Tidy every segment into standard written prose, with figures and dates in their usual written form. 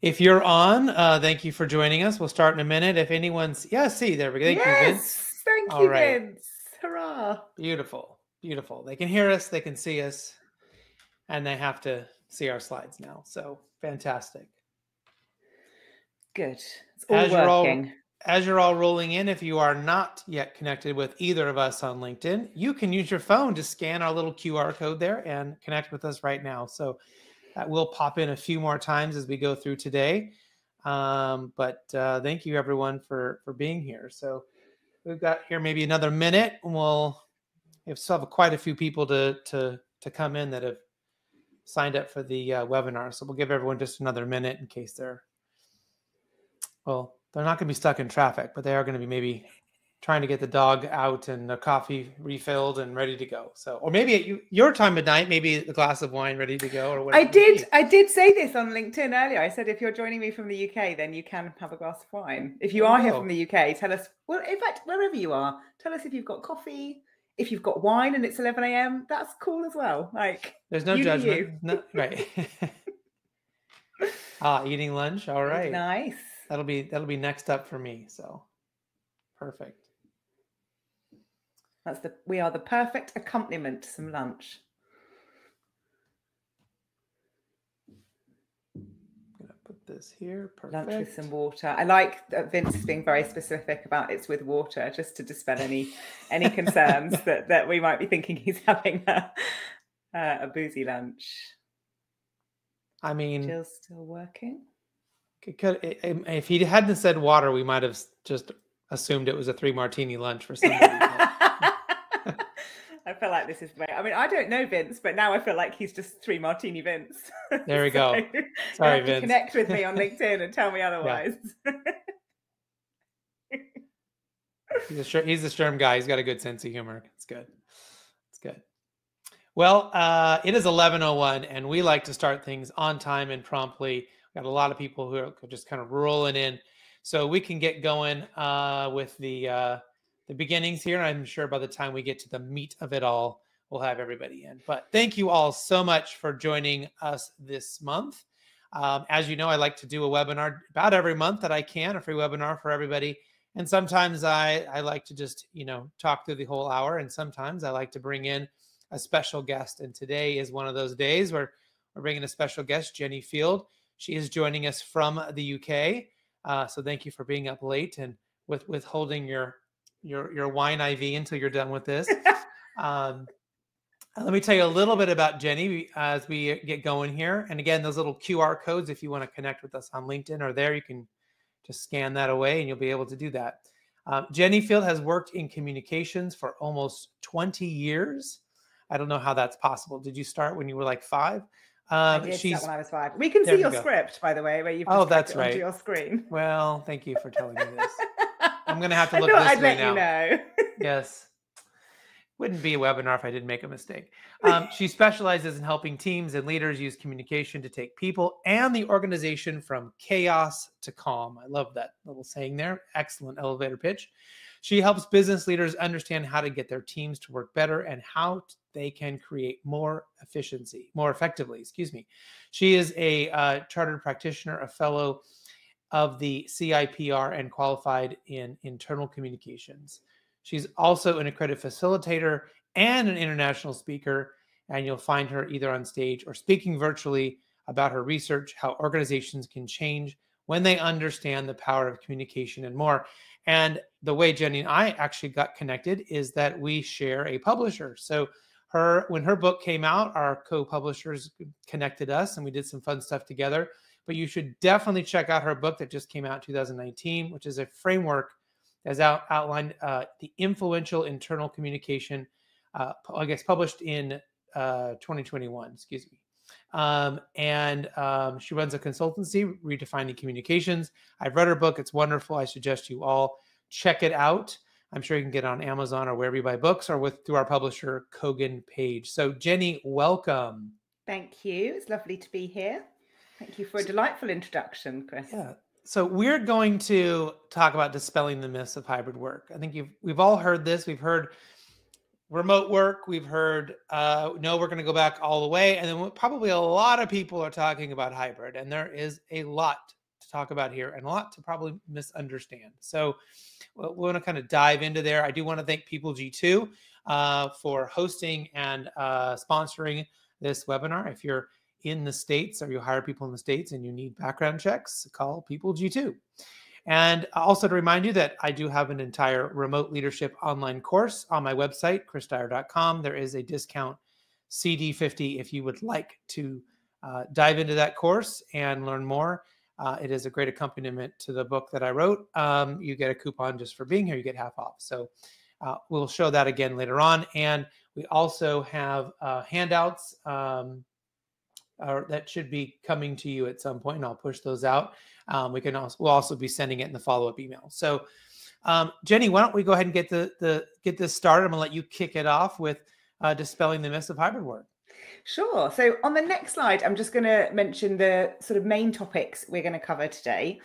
If you're on, thank you for joining us. We'll start in a minute. If anyone's, yeah, see, there we go. Thank you, Vince. Yes, thank All you, right. Vince. Hurrah. Beautiful. Beautiful. They can hear us, they can see us, and they have to see our slides now. So fantastic. Good. It's all As you're working. all as you're all rolling in, if you are not yet connected with either of us on LinkedIn, you can use your phone to scan our little QR code there and connect with us right now. So that will pop in a few more times as we go through today. But thank you everyone for being here. So we've got here maybe another minute, and we still have quite a few people to come in that have signed up for the webinar. So we'll give everyone just another minute in case they're not going to be stuck in traffic, but they are going to be maybe trying to get the dog out and the coffee refilled and ready to go. So, or maybe at your time of night, maybe a glass of wine ready to go, or whatever. I did say this on LinkedIn earlier. I said, if you're joining me from the UK, then you can have a glass of wine. If you are here from the UK, tell us, well, in fact, wherever you are, tell us if you've got coffee, if you've got wine and it's 11 a.m. That's cool as well. Like, there's no judgment. No, right. Eating lunch. All right. Nice. That'll be next up for me. So perfect. We are the perfect accompaniment to some lunch. I'm gonna put this here. Perfect. Lunch with some water. I like that Vince is being very specific about it's with water, just to dispel any concerns that we might be thinking he's having a boozy lunch. I mean, Jill's still working. If he hadn't said water, we might have just assumed it was a 3 martini lunch for somebody. I feel like this is I mean, I don't know Vince, but now I feel like he's just 3 martini Vince. There we go. Sorry, Vince. Connect with me on LinkedIn and tell me otherwise. Yeah. He's a Sturm guy. He's got a good sense of humor. It's good. It's good. Well, it is 11:01, and we like to start things on time and promptly. Got a lot of people who are just kind of rolling in, so we can get going with the beginnings here. I'm sure by the time we get to the meat of it all, we'll have everybody in. But thank you all so much for joining us this month. As you know, I like to do a webinar about every month that I can, a free webinar for everybody. And sometimes I like to just, talk through the whole hour. And sometimes I like to bring in a special guest. And today is one of those days where we're bringing a special guest, Jenni Field. She is joining us from the UK. So thank you for being up late and with holding your wine IV until you're done with this. Let me tell you a little bit about Jenni as we get going here. And again, those little QR codes, if you want to connect with us on LinkedIn, are there. You can just scan that away and you'll be able to do that. Jenni Field has worked in communications for almost 20 years. I don't know how that's possible. Did you start when you were like 5? I did start when I was 5. We can see your script, by the way, where you've just that's right. onto your screen. Well, thank you for telling me this. I'm going to have to look this way now. You know. Yes. Wouldn't be a webinar if I didn't make a mistake. She specializes in helping teams and leaders use communication to take people and the organization from chaos to calm. I love that little saying there. Excellent elevator pitch. She helps business leaders understand how to get their teams to work better and how they can create more effectively. She is a chartered practitioner, a fellow of the CIPR, and qualified in internal communications. She's also an accredited facilitator and an international speaker, and you'll find her either on stage or speaking virtually about her research, how organizations can change when they understand the power of communication and more. And the way Jenni and I actually got connected is that we share a publisher. So when her book came out, our co-publishers connected us and we did some fun stuff together. But you should definitely check out her book that just came out in 2019, which is a framework that's outlined the influential internal communication, published in 2021, and she runs a consultancy, Redefining Communications. I've read her book. It's wonderful. I suggest you all check it out. I'm sure you can get it on Amazon or wherever you buy books, or through our publisher, Kogan Page. So Jenni, welcome. Thank you. It's lovely to be here. Thank you for a delightful introduction, Chris. Yeah. So we're going to talk about dispelling the myths of hybrid work. I think we've all heard this. We've heard remote work. We've heard, no, we're going to go back all the way. And then probably a lot of people are talking about hybrid. And there is a lot to talk about here and a lot to probably misunderstand. So we want to kind of dive into there. I do want to thank People G2 for hosting and sponsoring this webinar. If you're in the States or you hire people in the States and you need background checks, call People G2. And also to remind you that I do have an entire remote leadership online course on my website, chrisdyer.com. There is a discount CD50 if you would like to dive into that course and learn more. It is a great accompaniment to the book that I wrote. You get a coupon just for being here. You get half off. So we'll show that again later on. And we also have handouts that should be coming to you at some point, and I'll push those out. We'll also be sending it in the follow-up email. So, Jenni, why don't we go ahead and get this started? I'm gonna let you kick it off with dispelling the myths of hybrid work. Sure. So on the next slide, I'm just going to mention the sort of main topics we're going to cover today.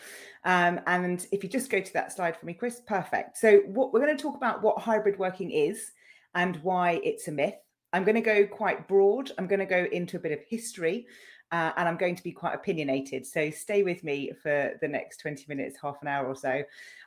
And if you just go to that slide for me, Chris, perfect. So what we're going to talk about what hybrid working is and why it's a myth. I'm going to go quite broad. I'm going to go into a bit of history and I'm going to be quite opinionated. So stay with me for the next 20 minutes, half an hour or so.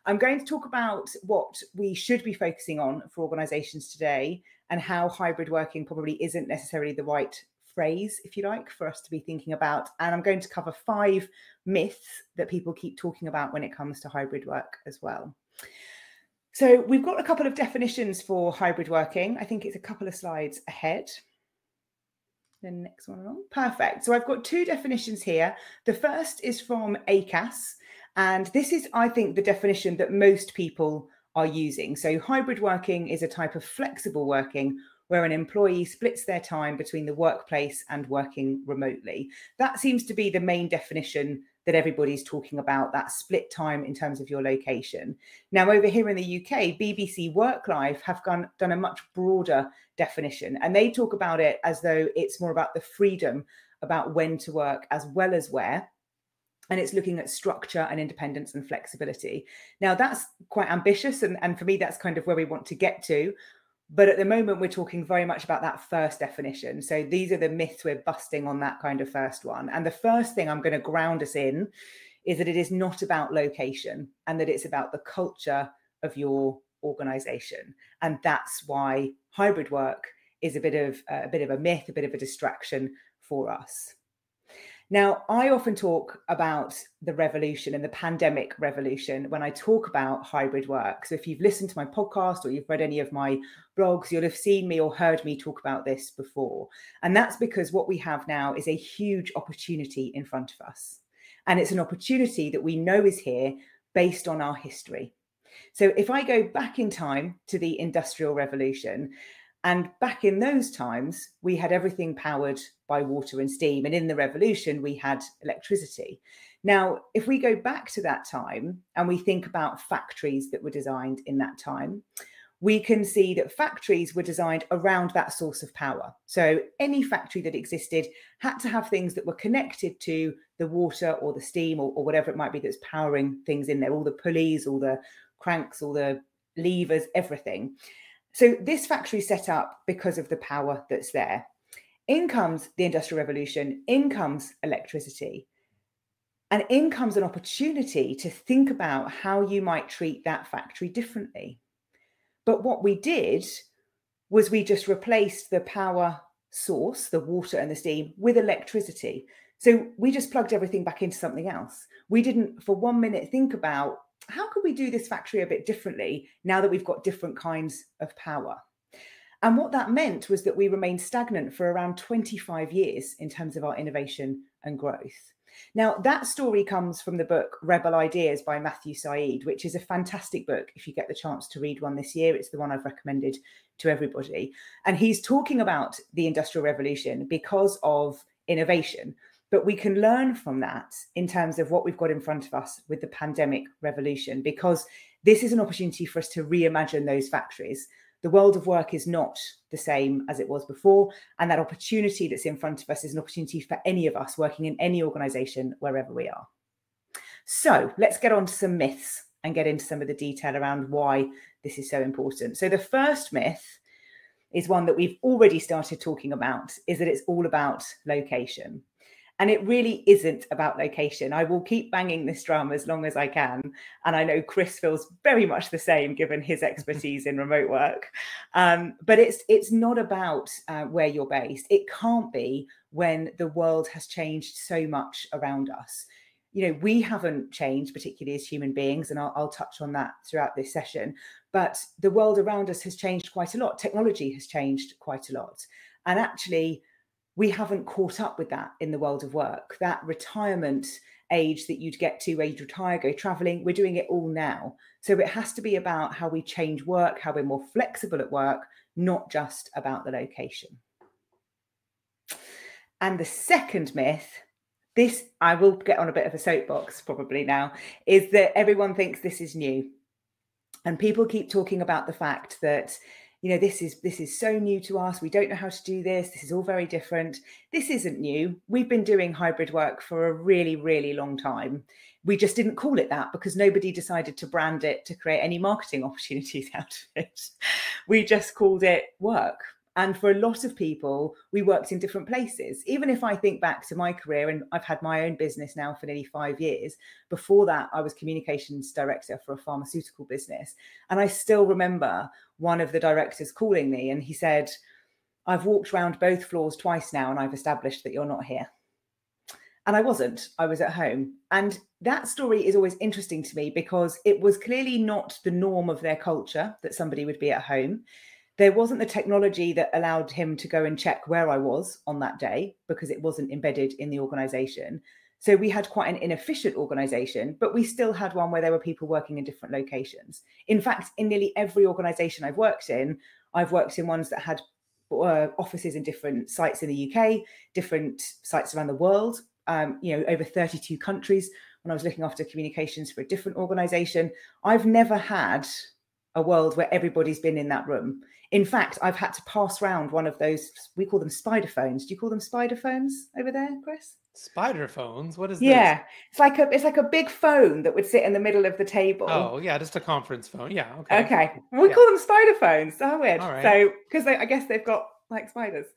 I'm going to talk about what we should be focusing on for organizations today and how hybrid working probably isn't necessarily the right phrase, if you like, for us to be thinking about. And I'm going to cover 5 myths that people keep talking about when it comes to hybrid work as well. So we've got a couple of definitions for hybrid working. I think it's a couple of slides ahead. The next one along. Perfect. So I've got 2 definitions here. The first is from ACAS, and this is, I think, the definition that most people are using. So hybrid working is a type of flexible working where an employee splits their time between the workplace and working remotely. That seems to be the main definition that everybody's talking about, that split time in terms of your location. Now, over here in the UK, BBC WorkLife have done a much broader definition, and they talk about it as though it's more about the freedom about when to work as well as where. And it's looking at structure and independence and flexibility. Now, that's quite ambitious. And for me, that's kind of where we want to get to. But at the moment, we're talking very much about that first definition. So these are the myths we're busting on that kind of first one. And the first thing I'm going to ground us in is that it is not about location and that it's about the culture of your organization. And that's why hybrid work is a bit of a myth, a bit of a distraction for us. Now, I often talk about the revolution and the pandemic revolution when I talk about hybrid work. So if you've listened to my podcast or you've read any of my blogs, you'll have seen me or heard me talk about this before. And that's because what we have now is a huge opportunity in front of us. And it's an opportunity that we know is here based on our history. So if I go back in time to the Industrial Revolution, and back in those times, we had everything powered by water and steam. And in the revolution, we had electricity. Now, if we go back to that time and we think about factories that were designed in that time, we can see that factories were designed around that source of power. So any factory that existed had to have things that were connected to the water or the steam or whatever it might be that's powering things in there, all the pulleys, all the cranks, all the levers, everything. So this factory set up because of the power that's there. In comes the Industrial Revolution, in comes electricity, and in comes an opportunity to think about how you might treat that factory differently. But what we did was we just replaced the power source, the water and the steam, with electricity. So we just plugged everything back into something else. We didn't for 1 minute think about, how could we do this factory a bit differently now that we've got different kinds of power? And what that meant was that we remained stagnant for around 25 years in terms of our innovation and growth. Now, that story comes from the book Rebel Ideas by Matthew Said, which is a fantastic book if you get the chance to read one this year. It's the one I've recommended to everybody. And he's talking about the Industrial Revolution because of innovation. But we can learn from that in terms of what we've got in front of us with the pandemic revolution, because this is an opportunity for us to reimagine those factories. The world of work is not the same as it was before. And that opportunity that's in front of us is an opportunity for any of us working in any organization, wherever we are. So let's get on to some myths and get into some of the detail around why this is so important. So the first myth is one that we've already started talking about, is that it's all about location. And it really isn't about location. I will keep banging this drum as long as I can. And I know Chris feels very much the same, given his expertise in remote work. But it's not about where you're based. It can't be when the world has changed so much around us. You know, we haven't changed, particularly as human beings, and I'll touch on that throughout this session. But the world around us has changed quite a lot. Technology has changed quite a lot. And actually, we haven't caught up with that in the world of work. That retirement age that you'd get to where you'd retire, go traveling, we're doing it all now. So it has to be about how we change work, how we're more flexible at work, not just about the location. And the second myth, this I will get on a bit of a soapbox probably now, is that everyone thinks this is new. And people keep talking about the fact that, you know, this is so new to us. We don't know how to do this. This is all very different. This isn't new. We've been doing hybrid work for a really, really long time. We just didn't call it that because nobody decided to brand it to create any marketing opportunities out of it. We just called it work. And for a lot of people, we worked in different places. Even if I think back to my career, and I've had my own business now for nearly 5 years. Before that, I was communications director for a pharmaceutical business. And I still remember one of the directors calling me and he said, "I've walked around both floors twice now and I've established that you're not here." And I wasn't. I was at home. And that story is always interesting to me because it was clearly not the norm of their culture that somebody would be at home. There wasn't the technology that allowed him to go and check where I was on that day because it wasn't embedded in the organization. So we had quite an inefficient organization, but we still had one where there were people working in different locations. In fact, in nearly every organization I've worked in ones that had offices in different sites in the UK, different sites around the world, over 32 countries. When I was looking after communications for a different organization, I've never had a world where everybody's been in that room. In fact, I've had to pass around one of those, we call them spider phones. Do you call them spider phones over there, Chris? Spider phones? What is this? It's like a big phone that would sit in the middle of the table. Oh, yeah, just a conference phone. Yeah, okay. Okay. We call them spider phones. So weird. All right. So, because I guess they've got like spiders.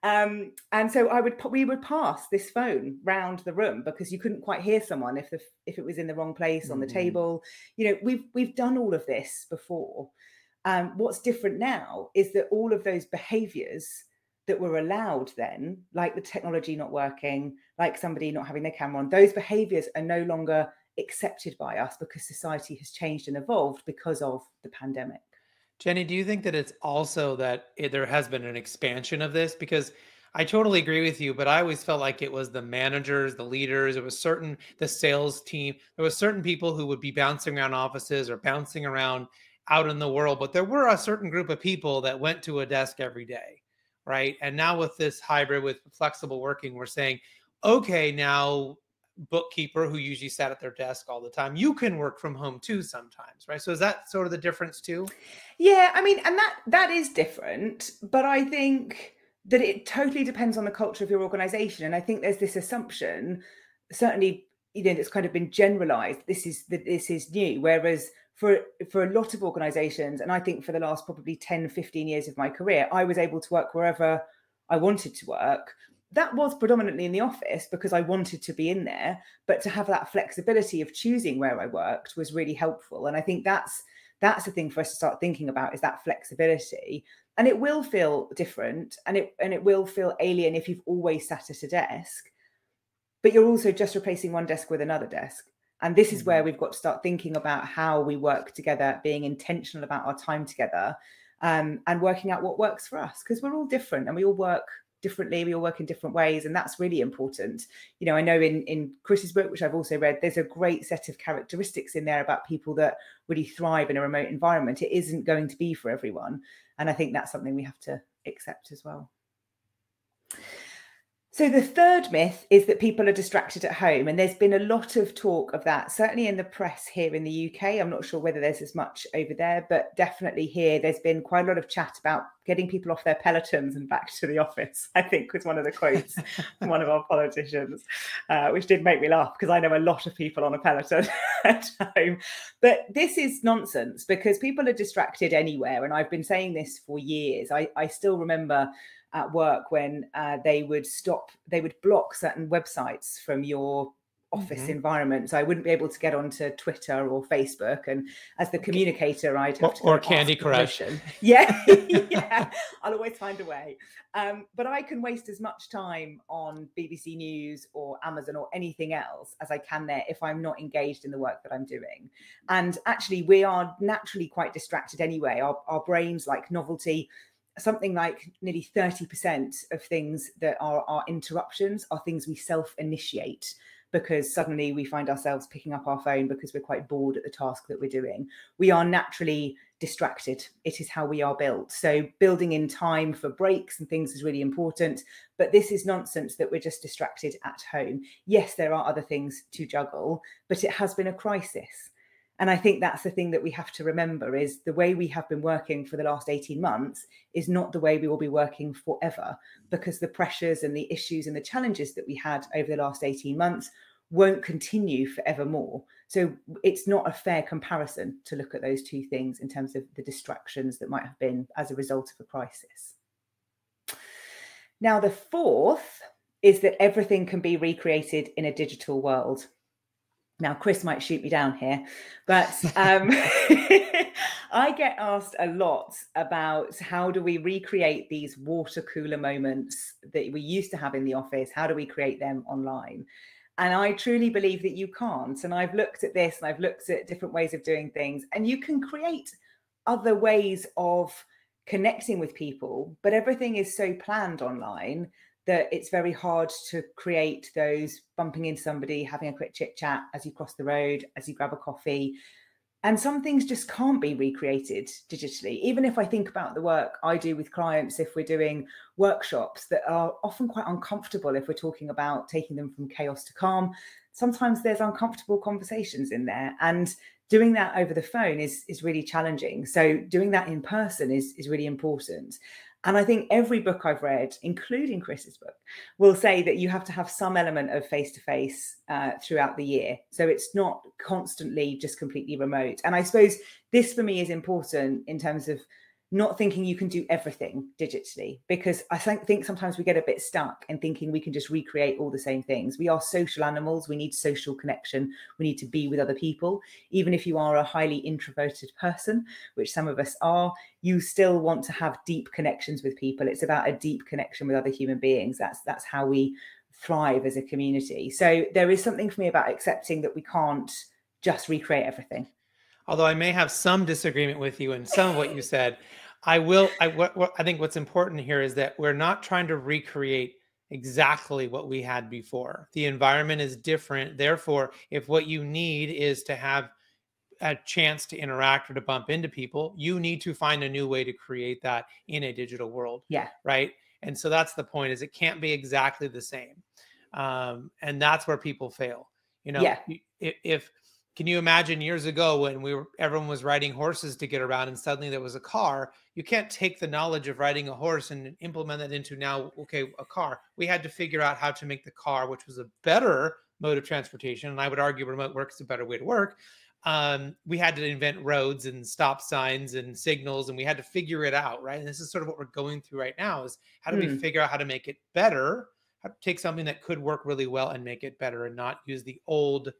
And so we would pass this phone round the room because you couldn't quite hear someone if it was in the wrong place on the table. You know, we've done all of this before. What's different now is that all of those behaviors that were allowed then, like the technology not working, like somebody not having their camera on, those behaviors are no longer accepted by us because society has changed and evolved because of the pandemic. Jenni, do you think that it's also that there has been an expansion of this? Because I totally agree with you, but I always felt like it was the managers, the leaders, the sales team. There was certain people who would be bouncing around offices or bouncing around out in the world, but there were a certain group of people that went to a desk every day, right? And now with this hybrid, with flexible working, we're saying, okay, now bookkeeper who usually sat at their desk all the time, you can work from home too sometimes, right? So is that sort of the difference too? Yeah, I mean, and that is different, but I think that it totally depends on the culture of your organization. And I think there's this assumption, certainly, that's kind of been generalized, this is new, whereas for a lot of organizations, and I think for the last probably 10, 15 years of my career, I was able to work wherever I wanted to work. That was predominantly in the office because I wanted to be in there, but to have that flexibility of choosing where I worked was really helpful. And I think that's the thing for us to start thinking about, is that flexibility. And it will feel different and it will feel alien if you've always sat at a desk, but you're also just replacing one desk with another desk. And this is where we've got to start thinking about how we work together, being intentional about our time together, and working out what works for us, because we're all different and we all work differently. We all work in different ways. And that's really important. You know, I know in Chris's book, which I've also read, there's a great set of characteristics in there about people that really thrive in a remote environment. It isn't going to be for everyone. And I think that's something we have to accept as well. So the third myth is that people are distracted at home, and there's been a lot of talk of that, certainly in the press here in the UK. I'm not sure whether there's as much over there, but definitely here there's been quite a lot of chat about getting people off their pelotons and back to the office, I think was one of the quotes from one of our politicians, which did make me laugh because I know a lot of people on a peloton at home. But this is nonsense because people are distracted anywhere, and I've been saying this for years. I still remember at work when they would block certain websites from your office environment. So I wouldn't be able to get onto Twitter or Facebook. And as the communicator, I'd have to or Candy Crush. Yeah, yeah, I'll always find a way. But I can waste as much time on BBC News or Amazon or anything else as I can there if I'm not engaged in the work that I'm doing. And actually, we are naturally quite distracted anyway. Our brains like novelty. Something like nearly 30% of things that are interruptions are things we self-initiate because suddenly we find ourselves picking up our phone because we're quite bored at the task that we're doing. We are naturally distracted. It is how we are built. So building in time for breaks and things is really important. But this is nonsense that we're just distracted at home. Yes, there are other things to juggle, but it has been a crisis. And I think that's the thing that we have to remember is the way we have been working for the last 18 months is not the way we will be working forever, because the pressures and the issues and the challenges that we had over the last 18 months won't continue forevermore. So it's not a fair comparison to look at those two things in terms of the distractions that might have been as a result of a crisis. Now, the fourth is that everything can be recreated in a digital world. Now, Chris might shoot me down here, but I get asked a lot about how do we recreate these water cooler moments that we used to have in the office? How do we create them online? And I truly believe that you can't. And I've looked at this and I've looked at different ways of doing things, and you can create other ways of connecting with people, but everything is so planned online that it's very hard to create those bumping into somebody, having a quick chit chat as you cross the road, as you grab a coffee. And some things just can't be recreated digitally. Even if I think about the work I do with clients, if we're doing workshops that are often quite uncomfortable, if we're talking about taking them from chaos to calm, sometimes there's uncomfortable conversations in there. And doing that over the phone is really challenging. So doing that in person is really important. And I think every book I've read, including Chris's book, will say that you have to have some element of face-to-face throughout the year. So it's not constantly just completely remote. And I suppose this for me is important in terms of not thinking you can do everything digitally, because I think sometimes we get a bit stuck in thinking we can just recreate all the same things. We are social animals. We need social connection. We need to be with other people. Even if you are a highly introverted person, which some of us are, you still want to have deep connections with people. It's about a deep connection with other human beings. That's how we thrive as a community. So there is something for me about accepting that we can't just recreate everything. Although I may have some disagreement with you in some of what you said, I think what's important here is that we're not trying to recreate exactly what we had before. The environment is different. Therefore, if what you need is to have a chance to interact or to bump into people, you need to find a new way to create that in a digital world. Yeah. Right. And so that's the point, is it can't be exactly the same. And that's where people fail. You know, if can you imagine years ago when everyone was riding horses to get around and suddenly there was a car? You can't take the knowledge of riding a horse and implement it into now, okay, a car. We had to figure out how to make the car, which was a better mode of transportation. And I would argue remote work is a better way to work. We had to invent roads and stop signs and signals, and we had to figure it out, right? And this is sort of what we're going through right now, is how do we figure out how to make it better, how to take something that could work really well and make it better, and not use the old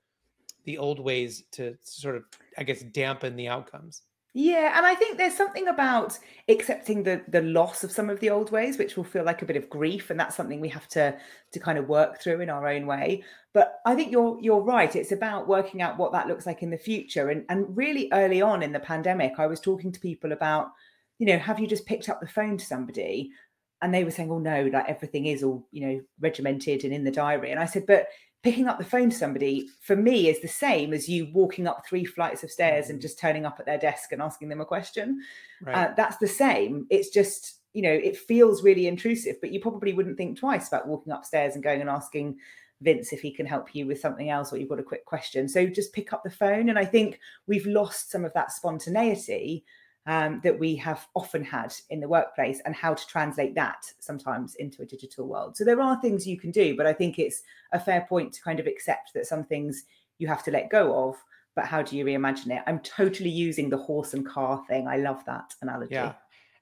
ways to sort of, I guess, dampen the outcomes. Yeah, and I think there's something about accepting the loss of some of the old ways, which will feel like a bit of grief, and that's something we have to kind of work through in our own way. But I think you're right. It's about working out what that looks like in the future. And really early on in the pandemic, I was talking to people about, have you just picked up the phone to somebody? And they were saying, oh no, like everything is all, regimented and in the diary. And I said, but picking up the phone to somebody for me is the same as you walking up 3 flights of stairs and just turning up at their desk and asking them a question. Right. That's the same. It's just you know, it feels really intrusive, but you probably wouldn't think twice about walking upstairs and going and asking Vince if he can help you with something else, or you've got a quick question. So just pick up the phone. And I think we've lost some of that spontaneity that we have often had in the workplace, and how to translate that sometimes into a digital world. So there are things you can do, but I think it's a fair point to kind of accept that some things you have to let go of, but how do you reimagine it? I'm totally using the horse and car thing. I love that analogy. Yeah.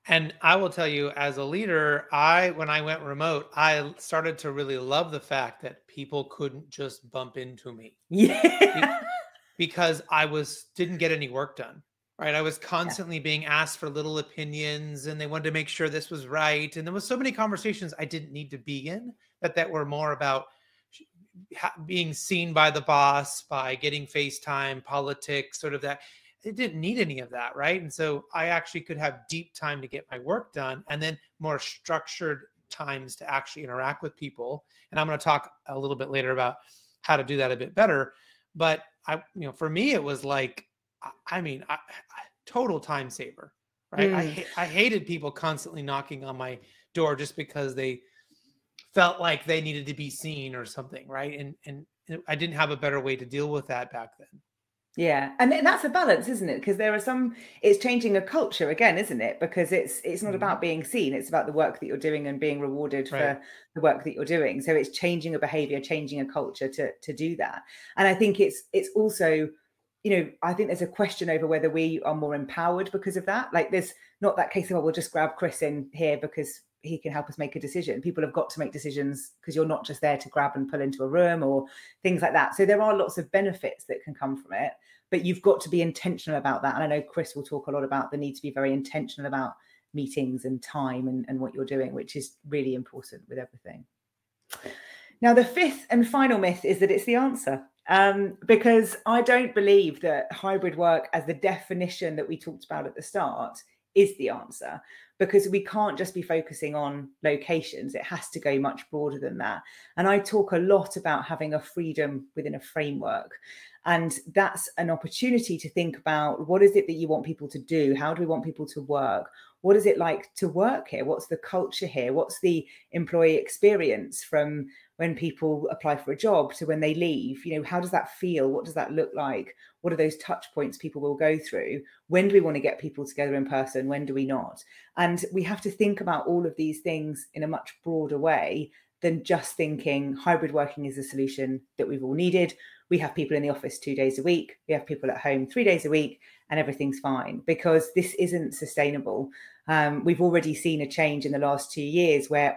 And I will tell you, as a leader, when I went remote, I started to really love the fact that people couldn't just bump into me. Yeah. Because I didn't get any work done, right? I was constantly being asked for little opinions, and they wanted to make sure this was right. And there was so many conversations I didn't need to be in, that were more about being seen by the boss, by getting FaceTime, politics, sort of that. It didn't need any of that, right? And so I actually could have deep time to get my work done, and then more structured times to actually interact with people. And I'm going to talk a little bit later about how to do that a bit better. But for me, it was like, total time saver, right? I hated people constantly knocking on my door just because they felt like they needed to be seen or something, right? And I didn't have a better way to deal with that back then. Yeah. And that's a balance, isn't it? Because there are it's changing a culture again, isn't it? Because it's not about being seen. It's about the work that you're doing and being rewarded for the work that you're doing. So it's changing a behavior, changing a culture to do that. And I think it's also, I think there's a question over whether we are more empowered because of that. Like, there's not that case of, we'll just grab Chris in here because he can help us make a decision. People have got to make decisions because you're not just there to grab and pull into a room or things like that. So there are lots of benefits that can come from it, but you've got to be intentional about that. And I know Chris will talk a lot about the need to be very intentional about meetings and time and what you're doing, which is really important with everything. Now, the fifth and final myth is that it's the answer. Because I don't believe that hybrid work, as the definition that we talked about at the start, is the answer, because we can't just be focusing on locations. It has to go much broader than that. And I talk a lot about having a freedom within a framework. And that's an opportunity to think about, what is it that you want people to do? How do we want people to work? What is it like to work here? What's the culture here? What's the employee experience from when people apply for a job to when they leave? How does that feel? What does that look like? What are those touch points people will go through? When do we want to get people together in person? When do we not? And we have to think about all of these things in a much broader way than just thinking hybrid working is a solution that we've all needed. We have people in the office 2 days a week. We have people at home 3 days a week, and everything's fine, because this isn't sustainable. We've already seen a change in the last 2 years where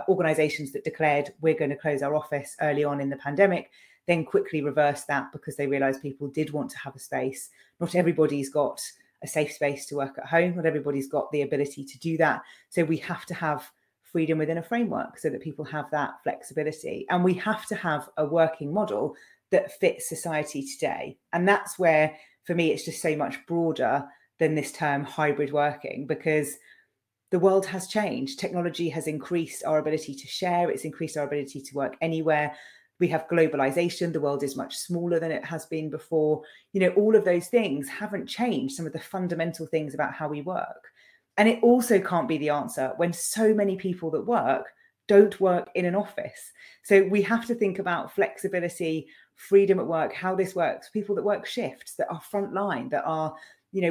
organizations that declared we're going to close our office early on in the pandemic then quickly reversed that because they realized people did want to have a space. Not everybody's got a safe space to work at home. Not everybody's got the ability to do that. So we have to have freedom within a framework so that people have that flexibility. And we have to have a working model that fits society today. And that's where, for me, it's just so much broader than this term hybrid working, because the world has changed. Technology has increased our ability to share. It's increased our ability to work anywhere. We have globalization. The world is much smaller than it has been before. All of those things haven't changed some of the fundamental things about how we work. And it also can't be the answer when so many people that work don't work in an office. So we have to think about flexibility, freedom at work, how this works. People that work shifts, that are frontline, that are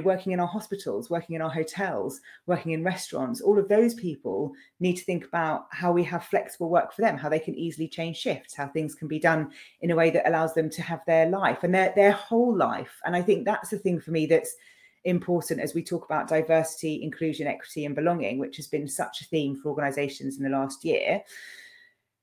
working in our hospitals, working in our hotels, working in restaurants. All of those people need to think about how we have flexible work for them, how they can easily change shifts, how things can be done in a way that allows them to have their life and their whole life. And I think that's the thing for me that's important as we talk about diversity, inclusion, equity, and belonging, which has been such a theme for organizations in the last year.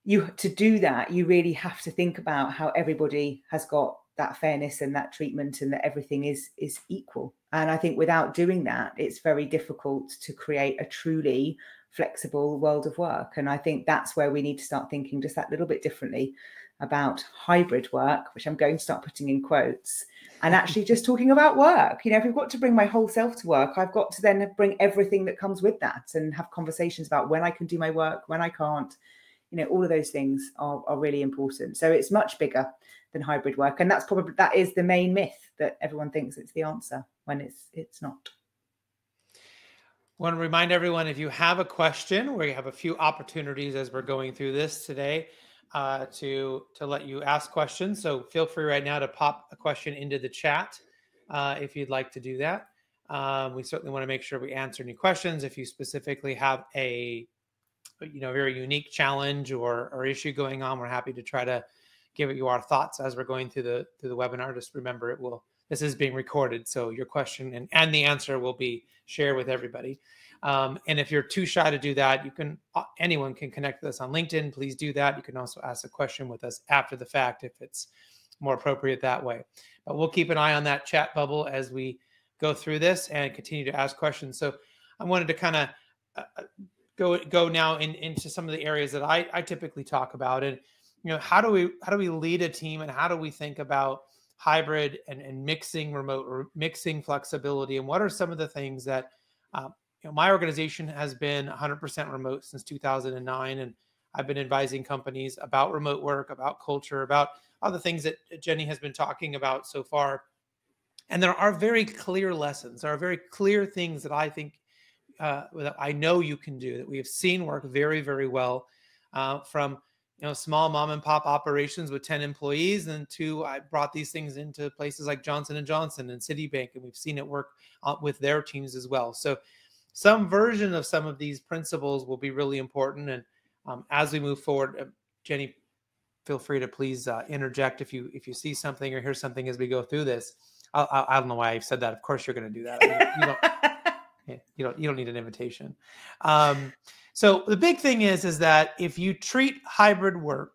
To do that, you really have to think about how everybody has got that fairness and that treatment, and that everything is equal. And I think without doing that, it's very difficult to create a truly flexible world of work. And I think that's where we need to start thinking just that little bit differently about hybrid work, which I'm going to start putting in quotes, and actually just talking about work. If I've got to bring my whole self to work, I've got to then bring everything that comes with that and have conversations about when I can do my work, when I can't. All of those things are really important. So it's much bigger than hybrid work. And that is the main myth, that everyone thinks it's the answer when it's not. Want to remind everyone, if you have a question, we have a few opportunities as we're going through this today to let you ask questions. So feel free right now to pop a question into the chat if you'd like to do that. We certainly want to make sure we answer any questions. If you specifically have a very unique challenge or issue going on, we're happy to try to give you our thoughts as we're going through the webinar. Just remember, this is being recorded, so your question and the answer will be shared with everybody. And if you're too shy to do that, anyone can connect with us on LinkedIn. Please do that. You can also ask a question with us after the fact if it's more appropriate that way. But we'll keep an eye on that chat bubble as we go through this and continue to ask questions. So I wanted to kind of go now into some of the areas that I typically talk about, and how do we lead a team, and how do we think about hybrid and mixing remote or mixing flexibility, and what are some of the things that my organization has been 100% remote since 2009, and I've been advising companies about remote work, about culture, about all the things that Jenni has been talking about so far. And there are very clear lessons. There are very clear things that I think that I know you can do, that we have seen work very, very well from small mom and pop operations with 10 employees, and I brought these things into places like Johnson & Johnson and Citibank, and we've seen it work with their teams as well. So some version of some of these principles will be really important. And as we move forward, Jenni, feel free to please interject if you see something or hear something as we go through this. I don't know why I've said that. Of course, you're going to do that. You don't need an invitation. So the big thing is that if you treat hybrid work,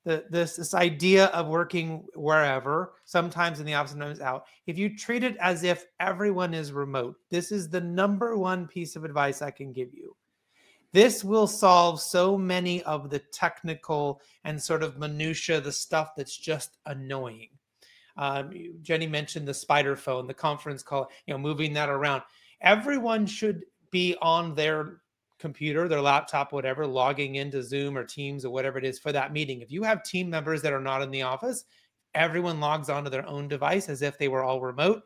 this idea of working wherever, sometimes in the office, sometimes out, if you treat it as if everyone is remote, this is the number one piece of advice I can give you. This will solve so many of the technical and sort of minutia, the stuff that's just annoying. Jenni mentioned the spider phone, the conference call, moving that around. Everyone should be on their computer, their laptop, whatever, logging into Zoom or Teams or whatever it is for that meeting. If you have team members that are not in the office, everyone logs onto their own device as if they were all remote.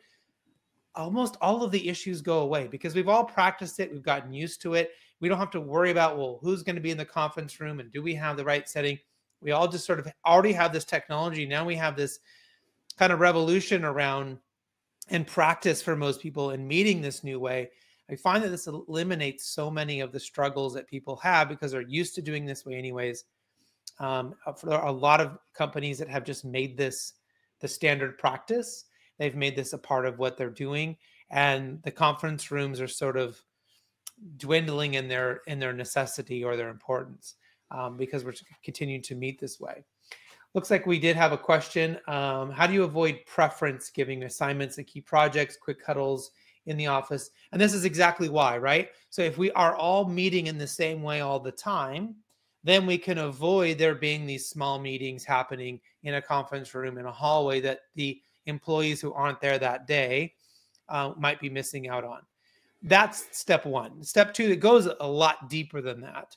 Almost all of the issues go away because we've all practiced it. We've gotten used to it. We don't have to worry about, who's going to be in the conference room and do we have the right setting? We all just sort of already have this technology. Now we have this kind of revolution around and practice for most people in meeting this new way. I find that this eliminates so many of the struggles that people have because they're used to doing this way anyways. For a lot of companies that have just made this the standard practice, they've made this a part of what they're doing, and the conference rooms are sort of dwindling in their necessity or their importance because we're continuing to meet this way. Looks like we did have a question. How do you avoid preference giving assignments and key projects, quick huddles in the office? And this is exactly why, right? So if we are all meeting in the same way all the time, then we can avoid there being these small meetings happening in a conference room, in a hallway that the employees who aren't there that day might be missing out on. That's step one. Step two, it goes a lot deeper than that,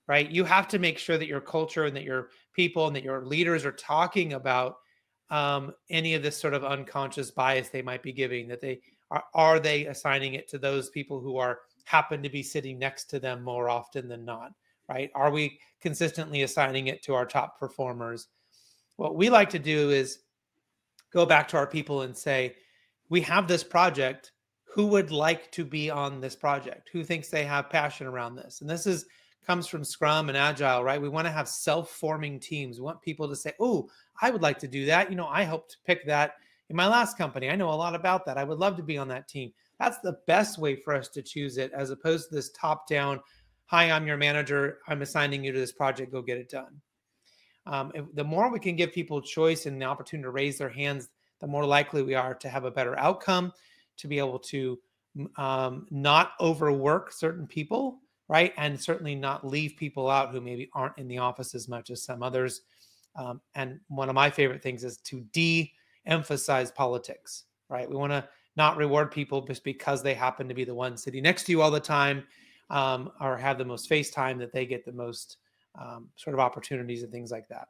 right? You have to make sure that your culture and that your people and that your leaders are talking about any of this sort of unconscious bias they might be giving, that are they assigning it to those people who happen to be sitting next to them more often than not, right? Are we consistently assigning it to our top performers? What we like to do is go back to our people and say, we have this project. Who would like to be on this project? Who thinks they have passion around this? And this comes from Scrum and Agile, right? We want to have self-forming teams. We want people to say, oh, I would like to do that. I helped pick that in my last company. I know a lot about that. I would love to be on that team. That's the best way for us to choose it, as opposed to this top-down, hi, I'm your manager. I'm assigning you to this project. Go get it done. The more we can give people choice and the opportunity to raise their hands, the more likely we are to have a better outcome, to be able to not overwork certain people, right? And certainly not leave people out who maybe aren't in the office as much as some others. And one of my favorite things is to de-emphasize politics, right? We want to not reward people just because they happen to be the ones sitting next to you all the time or have the most face time, that they get the most sort of opportunities and things like that.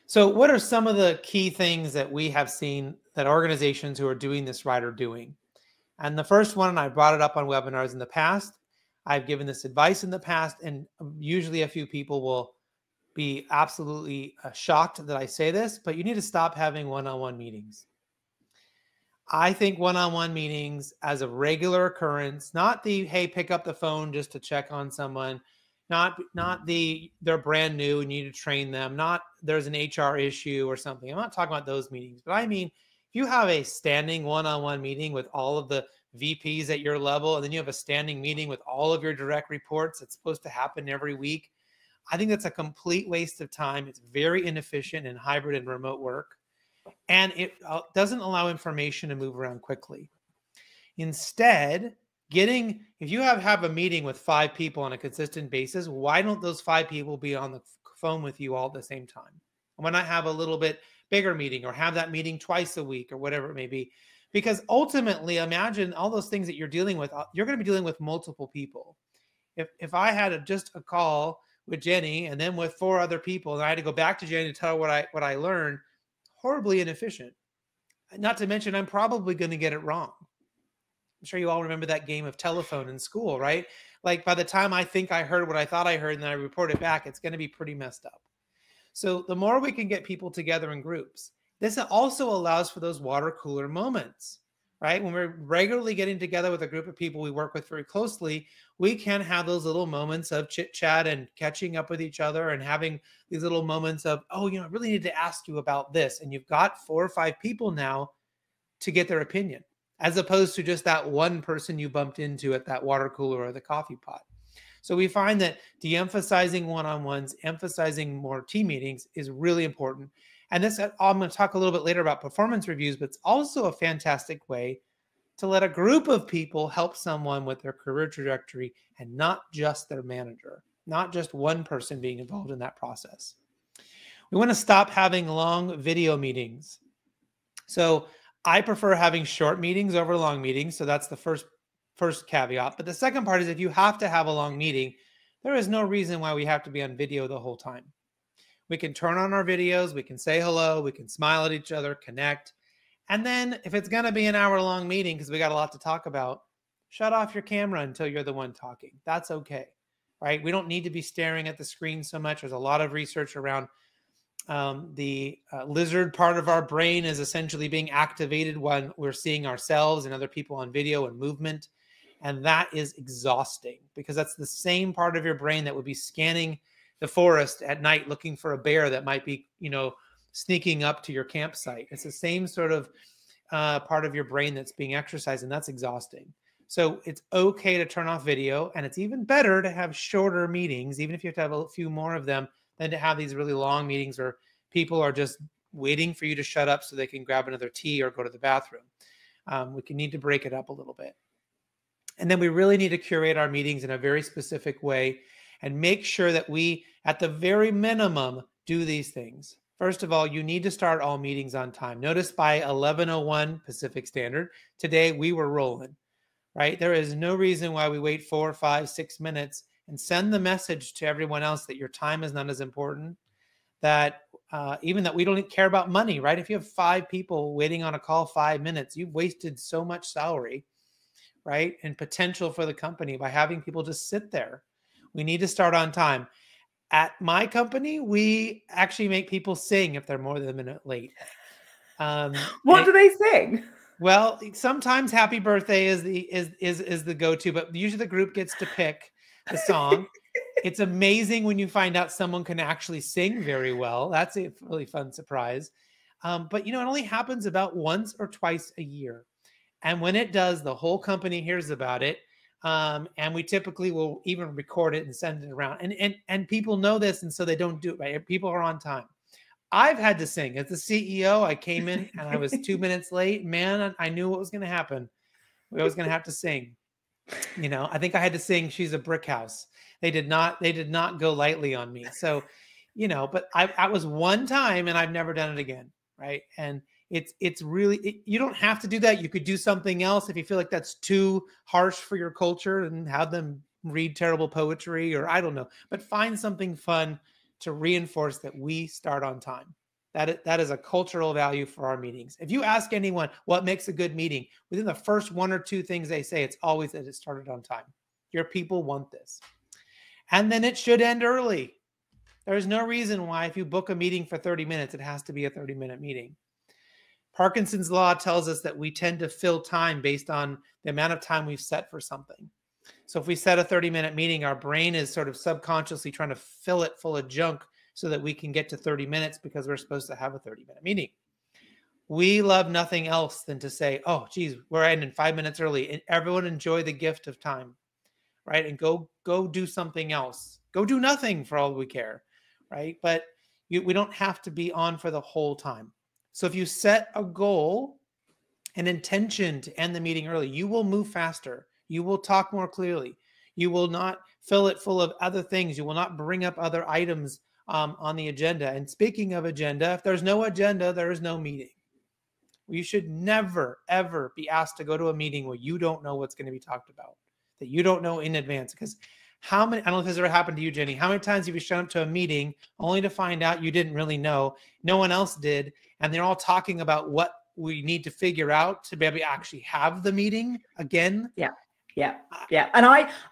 So what are some of the key things that we have seen that organizations who are doing this right are doing? And the first one, and I brought it up on webinars in the past. I've given this advice in the past, and usually a few people will be absolutely shocked that I say this, but you need to stop having one-on-one meetings. I think one-on-one meetings as a regular occurrence, not the, hey, pick up the phone just to check on someone, not the, they're brand new and you need to train them, not there's an HR issue or something. I'm not talking about those meetings, but I mean, if you have a standing one-on-one meeting with all of the VPs at your level, and then you have a standing meeting with all of your direct reports, it's supposed to happen every week. I think that's a complete waste of time. It's very inefficient in hybrid and remote work. And it doesn't allow information to move around quickly. Instead, if you have a meeting with 5 people on a consistent basis, why don't those 5 people be on the phone with you all at the same time? Why not have a little bit bigger meeting, or have that meeting twice a week, or whatever it may be? Because ultimately, imagine all those things that you're dealing with, you're going to be dealing with multiple people. If I had just a call with Jenny and then with 4 other people, and I had to go back to Jenny to tell her what I learned, horribly inefficient. Not to mention, I'm probably going to get it wrong. I'm sure you all remember that game of telephone in school, right? Like by the time I think I heard what I thought I heard and then I report it back, it's going to be pretty messed up. So the more we can get people together in groups, this also allows for those water cooler moments, right? When we're regularly getting together with a group of people we work with very closely, we can have those little moments of chit chat and catching up with each other, and having these little moments of, oh, I really need to ask you about this. And you've got 4 or 5 people now to get their opinion, as opposed to just that one person you bumped into at that water cooler or the coffee pot. So we find that de-emphasizing one-on-ones, emphasizing more team meetings is really important. And this, I'm going to talk a little bit later about performance reviews, but it's also a fantastic way to let a group of people help someone with their career trajectory, and not just their manager, not just one person being involved in that process. We want to stop having long video meetings. So I prefer having short meetings over long meetings. So that's the first caveat. But the second part is, if you have to have a long meeting, there is no reason why we have to be on video the whole time. We can turn on our videos, we can say hello, we can smile at each other, connect. And then if it's going to be an hour-long meeting because we got a lot to talk about, shut off your camera until you're the one talking. That's okay, right? We don't need to be staring at the screen so much. There's a lot of research around the lizard part of our brain is essentially being activated when we're seeing ourselves and other people on video and movement. And that is exhausting, because that's the same part of your brain that would be scanning the forest at night looking for a bear that might be, sneaking up to your campsite. It's the same sort of part of your brain that's being exercised, and that's exhausting. So it's okay to turn off video, and it's even better to have shorter meetings, even if you have to have a few more of them, than to have these really long meetings where people are just waiting for you to shut up so they can grab another tea or go to the bathroom. We can need to break it up a little bit. And then we really need to curate our meetings in a very specific way and make sure that we, at the very minimum, do these things. First of all, you need to start all meetings on time. Notice by 11:01 Pacific Standard, today we were rolling, right? There is no reason why we wait 4, 5, 6 minutes and send the message to everyone else that your time is not as important, that even that we don't care about money, right? If you have 5 people waiting on a call 5 minutes, you've wasted so much salary, right? And potential for the company by having people just sit there. We need to start on time. At my company, we actually make people sing if they're more than a minute late. What do they sing? Well, sometimes "Happy Birthday" is the go-to, but usually the group gets to pick the song. It's amazing when you find out someone can actually sing very well. That's a really fun surprise. But it only happens about once or twice a year. And when it does, the whole company hears about it. And we typically will even record it and send it around. And people know this, and so they don't do it, right? People are on time. I've had to sing. As the CEO, I came in and I was 2 minutes late. Man, I knew what was going to happen. I was going to have to sing. I think I had to sing "She's a Brick House." They did not go lightly on me. So, but I was one time and I've never done it again, right? And it's really, you don't have to do that. You could do something else if you feel like that's too harsh for your culture, and have them read terrible poetry, or I don't know, but find something fun to reinforce that we start on time. That is a cultural value for our meetings. If you ask anyone what makes a good meeting, within the first one or two things they say, it's always that it started on time. Your people want this. And then it should end early. There's no reason why if you book a meeting for 30 minutes, it has to be a 30-minute meeting. Parkinson's law tells us that we tend to fill time based on the amount of time we've set for something. So if we set a 30-minute meeting, our brain is sort of subconsciously trying to fill it full of junk so that we can get to 30 minutes because we're supposed to have a 30-minute meeting. We love nothing else than to say, oh, geez, we're ending 5 minutes early. And everyone enjoy the gift of time, right? And go do something else. Go do nothing for all we care, right? But we don't have to be on for the whole time. So if you set a goal, an intention to end the meeting early, you will move faster. You will talk more clearly. You will not fill it full of other things. You will not bring up other items on the agenda. And speaking of agenda, if there's no agenda, there is no meeting. You should never, ever be asked to go to a meeting where you don't know what's going to be talked about, that you don't know in advance. Because I don't know if this ever happened to you, Jenni. How many times have you shown up to a meeting only to find out you didn't really know, no one else did, and they're all talking about what we need to figure out to be able to actually have the meeting again? Yeah. And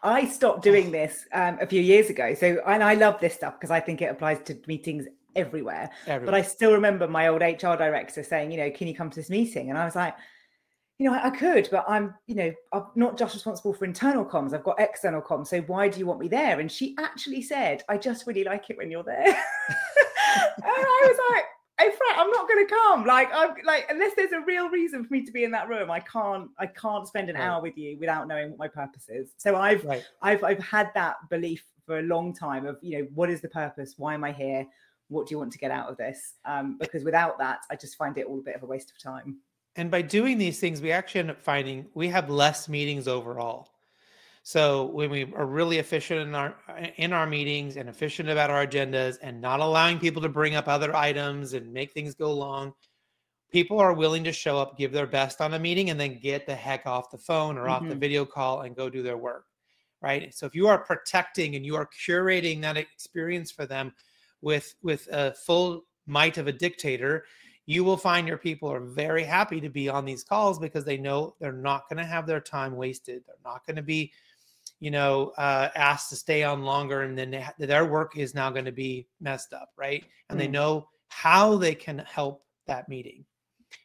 I stopped doing this a few years ago. So, and I love this stuff because I think it applies to meetings everywhere. But I still remember my old HR director saying, can you come to this meeting? And I was like, I could, but I'm not just responsible for internal comms. I've got external comms. So why do you want me there? And she actually said, I just really like it when you're there. And I was like, hey, Fred, I'm not going to come. Unless there's a real reason for me to be in that room, I can't spend an hour with you without knowing what my purpose is. So I've had that belief for a long time of, what is the purpose? Why am I here? What do you want to get out of this? Because without that, I just find it all a bit of a waste of time. And by doing these things, we actually end up finding we have less meetings overall. So when we are really efficient in our meetings and efficient about our agendas and not allowing people to bring up other items and make things go long, people are willing to show up, give their best on a meeting, and then get the heck off the phone or off the video call and go do their work, right? So if you are protecting and you are curating that experience for them with a full might of a dictator, you will find your people are very happy to be on these calls because they know they're not going to have their time wasted. They're not going to be asked to stay on longer, and then their work is now going to be messed up, right? And they know how they can help that meeting.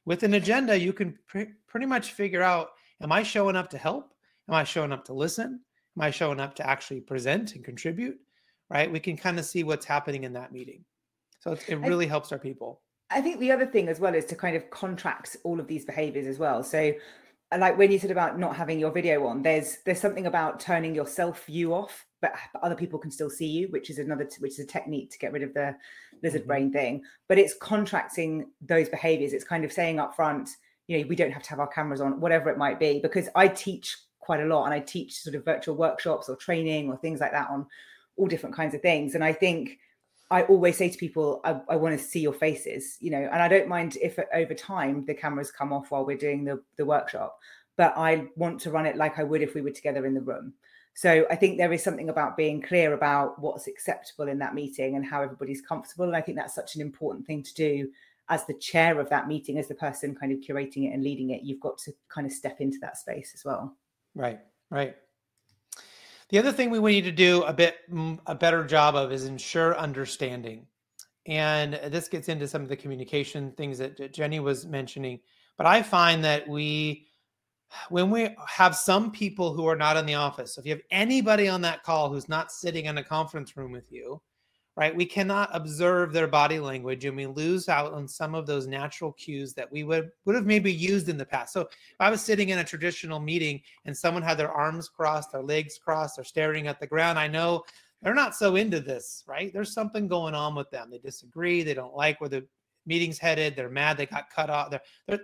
With an agenda, you can pretty much figure out, am I showing up to help? Am I showing up to listen? Am I showing up to actually present and contribute, right? We can kind of see what's happening in that meeting. So it really helps our people. I think the other thing as well is to kind of contract all of these behaviors as well. So like when you said about not having your video on, there's something about turning your self view off, but other people can still see you, which is a technique to get rid of the lizard brain thing. But it's contracting those behaviors. It's kind of saying up front, we don't have to have our cameras on, whatever it might be, because I teach quite a lot and I teach sort of virtual workshops or training or things like that on all different kinds of things. And I think I always say to people, I want to see your faces, and I don't mind if over time the cameras come off while we're doing the workshop, but I want to run it like I would if we were together in the room. So I think there is something about being clear about what's acceptable in that meeting and how everybody's comfortable. And I think that's such an important thing to do as the chair of that meeting, as the person kind of curating it and leading it. You've got to kind of step into that space as well. Right. The other thing we want you to do a better job of is ensure understanding. And this gets into some of the communication things that Jenni was mentioning. But I find that when we have some people who are not in the office, so if you have anybody on that call who's not sitting in a conference room with you, right, we cannot observe their body language and we lose out on some of those natural cues that we would have maybe used in the past. So if I was sitting in a traditional meeting and someone had their arms crossed, their legs crossed, they're staring at the ground, I know they're not so into this, right? There's something going on with them. They disagree. They don't like where the meeting's headed. They're mad they got cut off.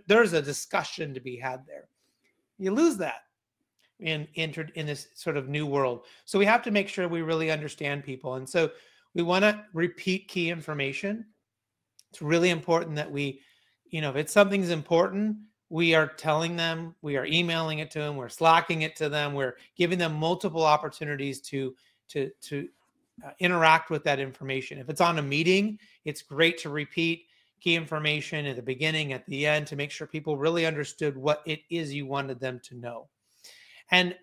There's a discussion to be had there. You lose that in this sort of new world. So we have to make sure we really understand people. And so we want to repeat key information. It's really important that we, if something's important, we are telling them, we are emailing it to them, we're slacking it to them, we're giving them multiple opportunities to interact with that information. If it's on a meeting, it's great to repeat, key information at the beginning, at the end, to make sure people really understood what it is you wanted them to know. And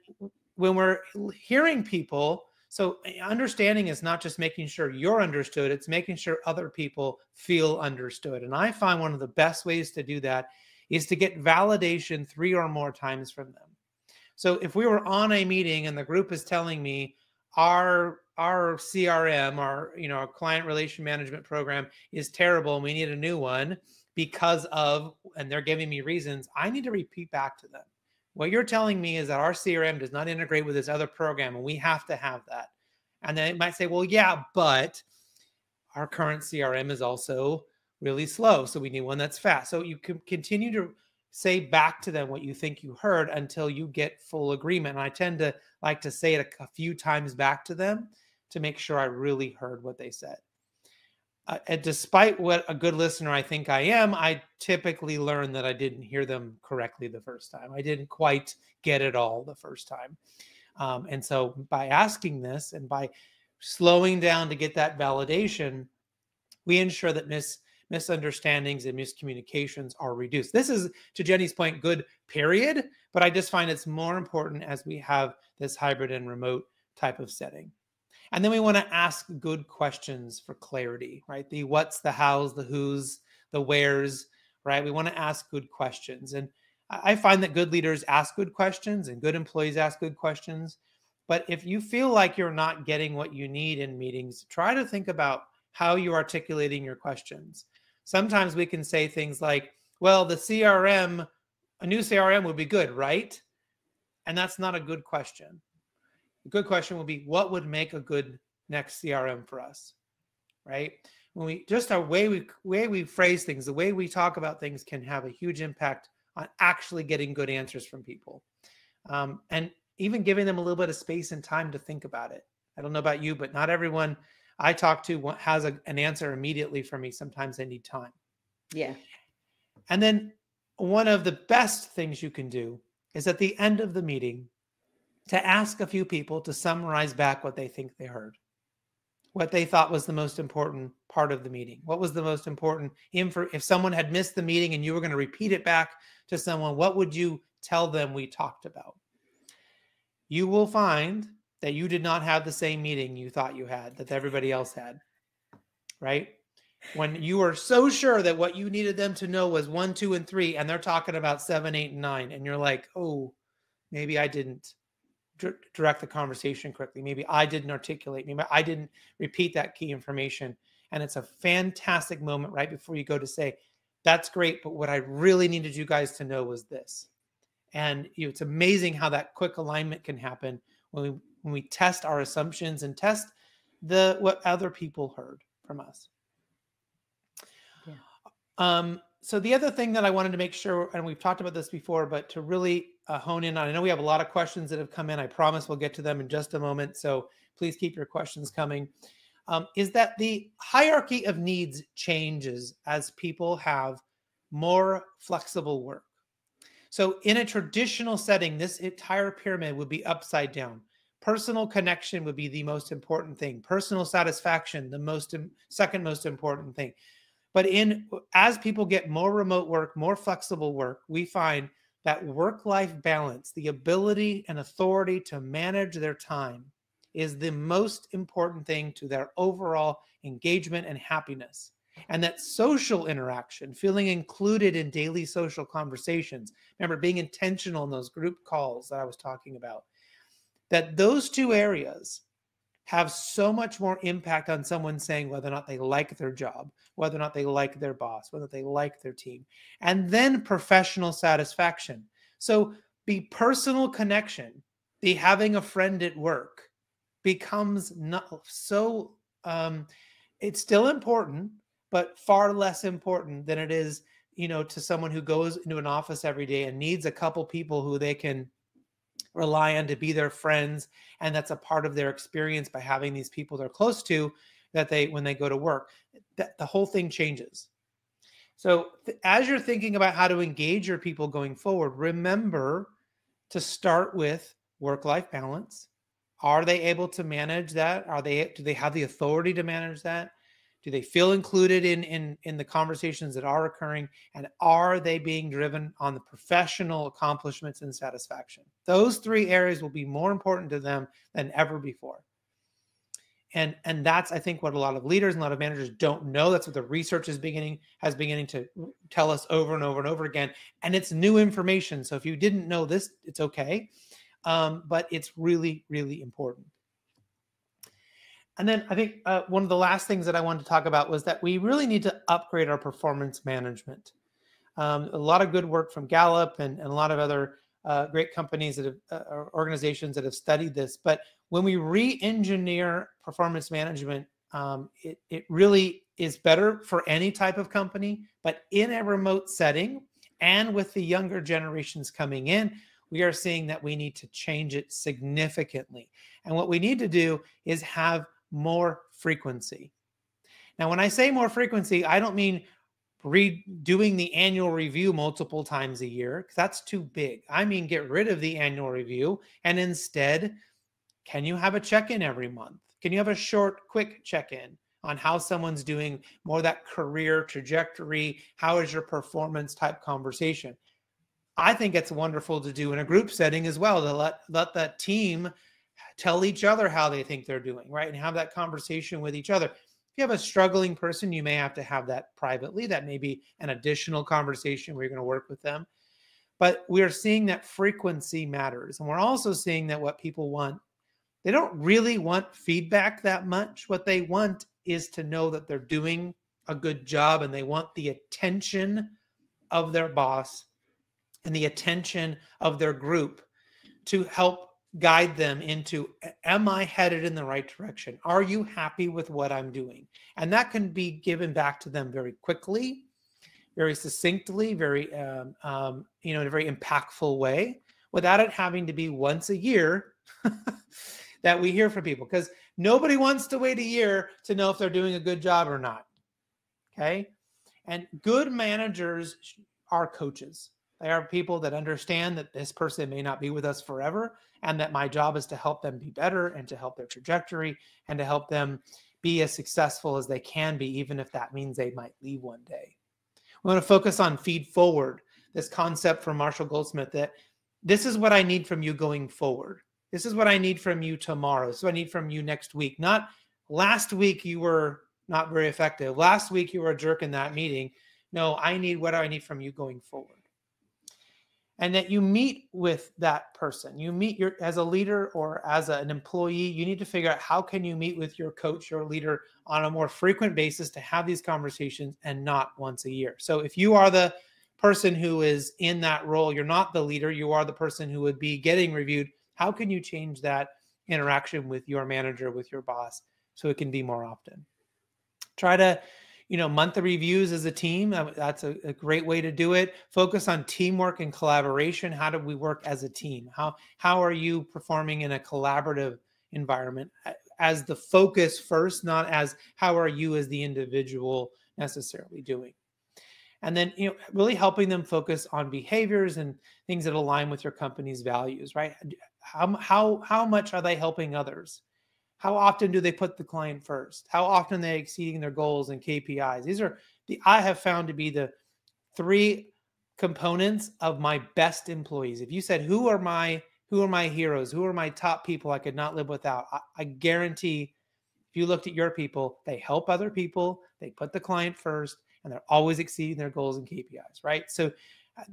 when we're hearing people, so understanding is not just making sure you're understood, it's making sure other people feel understood. And I find one of the best ways to do that is to get validation 3 or more times from them. So if we were on a meeting and the group is telling me our CRM, our client relation management program is terrible and we need a new one because of, and they're giving me reasons, I need to repeat back to them. What you're telling me is that our CRM does not integrate with this other program and we have to have that. And then it might say, well, yeah, but our current CRM is also really slow. So we need one that's fast. So you can continue to say back to them what you think you heard until you get full agreement. And I tend to like to say it a few times back to them to make sure I really heard what they said. And despite what a good listener I think I am, I typically learn that I didn't hear them correctly the first time. I didn't quite get it all the first time. And so by asking this and by slowing down to get that validation, we ensure that misunderstandings and miscommunications are reduced. This is, to Jenni's point, good, period. But I just find it's more important as we have this hybrid and remote type of setting. And then we want to ask good questions for clarity, right? The what's, the how's, the who's, the where's, right? We want to ask good questions. And I find that good leaders ask good questions and good employees ask good questions. But if you feel like you're not getting what you need in meetings, try to think about how you're articulating your questions. Sometimes we can say things like, well, the CRM, a new CRM would be good, right? And that's not a good question. A good question would be, what would make a good next CRM for us, right? When we just our way we phrase things, the way we talk about things can have a huge impact on actually getting good answers from people, and even giving them a little bit of space and time to think about it. I don't know about you, but not everyone I talk to has an answer immediately for me. Sometimes they need time. Yeah. And then one of the best things you can do is at the end of the meeting to ask a few people to summarize back what they think they heard, what they thought was the most important part of the meeting. What was the most important info? If someone had missed the meeting and you were going to repeat it back to someone, what would you tell them we talked about? You will find that you did not have the same meeting you thought you had, that everybody else had, right? When you are so sure that what you needed them to know was 1, 2, and 3, and they're talking about 7, 8, and 9, and you're like, oh, maybe I didn't direct the conversation correctly. Maybe I didn't articulate. Maybe I didn't repeat that key information. And it's a fantastic moment right before you go to say, that's great, but what I really needed you guys to know was this. And it's amazing how that quick alignment can happen when we test our assumptions and test what other people heard from us. Yeah. So the other thing that I wanted to make sure, and we've talked about this before, but to really hone in on, I know we have a lot of questions that have come in. I promise we'll get to them in just a moment. So please keep your questions coming. Is that the hierarchy of needs changes as people have more flexible work. So in a traditional setting, this entire pyramid would be upside down. Personal connection would be the most important thing. Personal satisfaction, the second most important thing. But as people get more remote work, more flexible work, we find that work-life balance, the ability and authority to manage their time, is the most important thing to their overall engagement and happiness. And that social interaction, feeling included in daily social conversations, remember being intentional in those group calls that I was talking about, that those two areas have so much more impact on someone saying whether or not they like their job, whether or not they like their boss, whether they like their team, and then professional satisfaction. So the personal connection, the having a friend at work becomes not so, it's still important, but far less important than it is, to someone who goes into an office every day and needs a couple people who they can rely on to be their friends, and that's a part of their experience by having these people they're close to that when they go to work, that the whole thing changes. So as you're thinking about how to engage your people going forward, remember to start with work-life balance. Are they able to manage that? Do they have the authority to manage that? Do they feel included in the conversations that are occurring? And are they being driven on the professional accomplishments and satisfaction? Those 3 areas will be more important to them than ever before. And that's, I think, what a lot of leaders and a lot of managers don't know. That's what the research has beginning to tell us over and over and over again. And it's new information. So if you didn't know this, it's okay. But it's really, really important. And then I think one of the last things that I wanted to talk about was that we really need to upgrade our performance management. A lot of good work from Gallup and a lot of other great companies that have organizations that have studied this. But when we re-engineer performance management, it really is better for any type of company. But in a remote setting and with the younger generations coming in, we are seeing that we need to change it significantly. And what we need to do is have more frequency. Now, when I say more frequency, I don't mean redoing the annual review multiple times a year, because that's too big. I mean, get rid of the annual review and instead, can you have a check-in every month? Can you have a short, quick check-in on how someone's doing, more that career trajectory? How is your performance type conversation? I think it's wonderful to do in a group setting as well, to let that team tell each other how they think they're doing, right? And have that conversation with each other. If you have a struggling person, you may have to have that privately. That may be an additional conversation where you're going to work with them. But we are seeing that frequency matters. And we're also seeing that what people want, they don't really want feedback that much. What they want is to know that they're doing a good job, and they want the attention of their boss and the attention of their group to help guide them into, am I headed in the right direction? Are you happy with what I'm doing? And that can be given back to them very quickly, very succinctly, very, in a very impactful way, without it having to be once a year that we hear from people, because nobody wants to wait a year to know if they're doing a good job or not. Okay. And good managers are coaches. They are people that understand that this person may not be with us forever, and that my job is to help them be better and to help their trajectory and to help them be as successful as they can be, even if that means they might leave one day. We want to focus on feed forward, this concept from Marshall Goldsmith, that this is what I need from you going forward. This is what I need from you tomorrow. This is what I need from you next week. Not last week you were not very effective. Last week you were a jerk in that meeting. No, what do I need from you going forward? And that you meet with that person. You meet as a leader or as an employee, you need to figure out how can you meet with your coach or leader on a more frequent basis to have these conversations, and not once a year. So if you are the person who is in that role, you're not the leader, you are the person who would be getting reviewed. How can you change that interaction with your manager, with your boss, so it can be more often? Try to monthly reviews as a team. That's a great way to do it. Focus on teamwork and collaboration. How do we work as a team? How are you performing in a collaborative environment as the focus first, not as how are you as the individual necessarily doing? And then, really helping them focus on behaviors and things that align with your company's values, right? How much are they helping others? How often do they put the client first? How often are they exceeding their goals and KPIs? These are I have found to be the 3 components of my best employees. If you said, who are my heroes? Who are my top people I could not live without? I guarantee if you looked at your people, they help other people, they put the client first, and they're always exceeding their goals and KPIs, right? So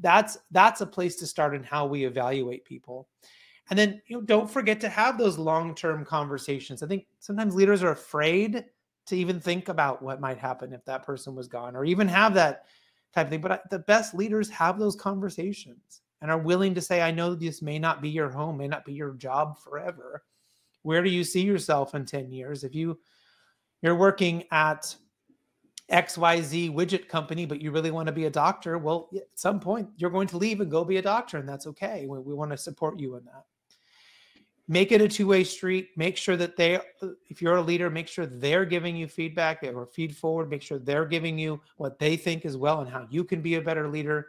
that's a place to start in how we evaluate people. And then, don't forget to have those long-term conversations. I think sometimes leaders are afraid to even think about what might happen if that person was gone, or even have that type of thing. But the best leaders have those conversations and are willing to say, I know this may not be your home, may not be your job forever. Where do you see yourself in 10 years? If you're working at XYZ widget company, but you really want to be a doctor, well, at some point you're going to leave and go be a doctor, and that's okay. We want to support you in that. Make it a two-way street. Make sure that if you're a leader, make sure they're giving you feedback or feed forward. Make sure they're giving you what they think as well and how you can be a better leader.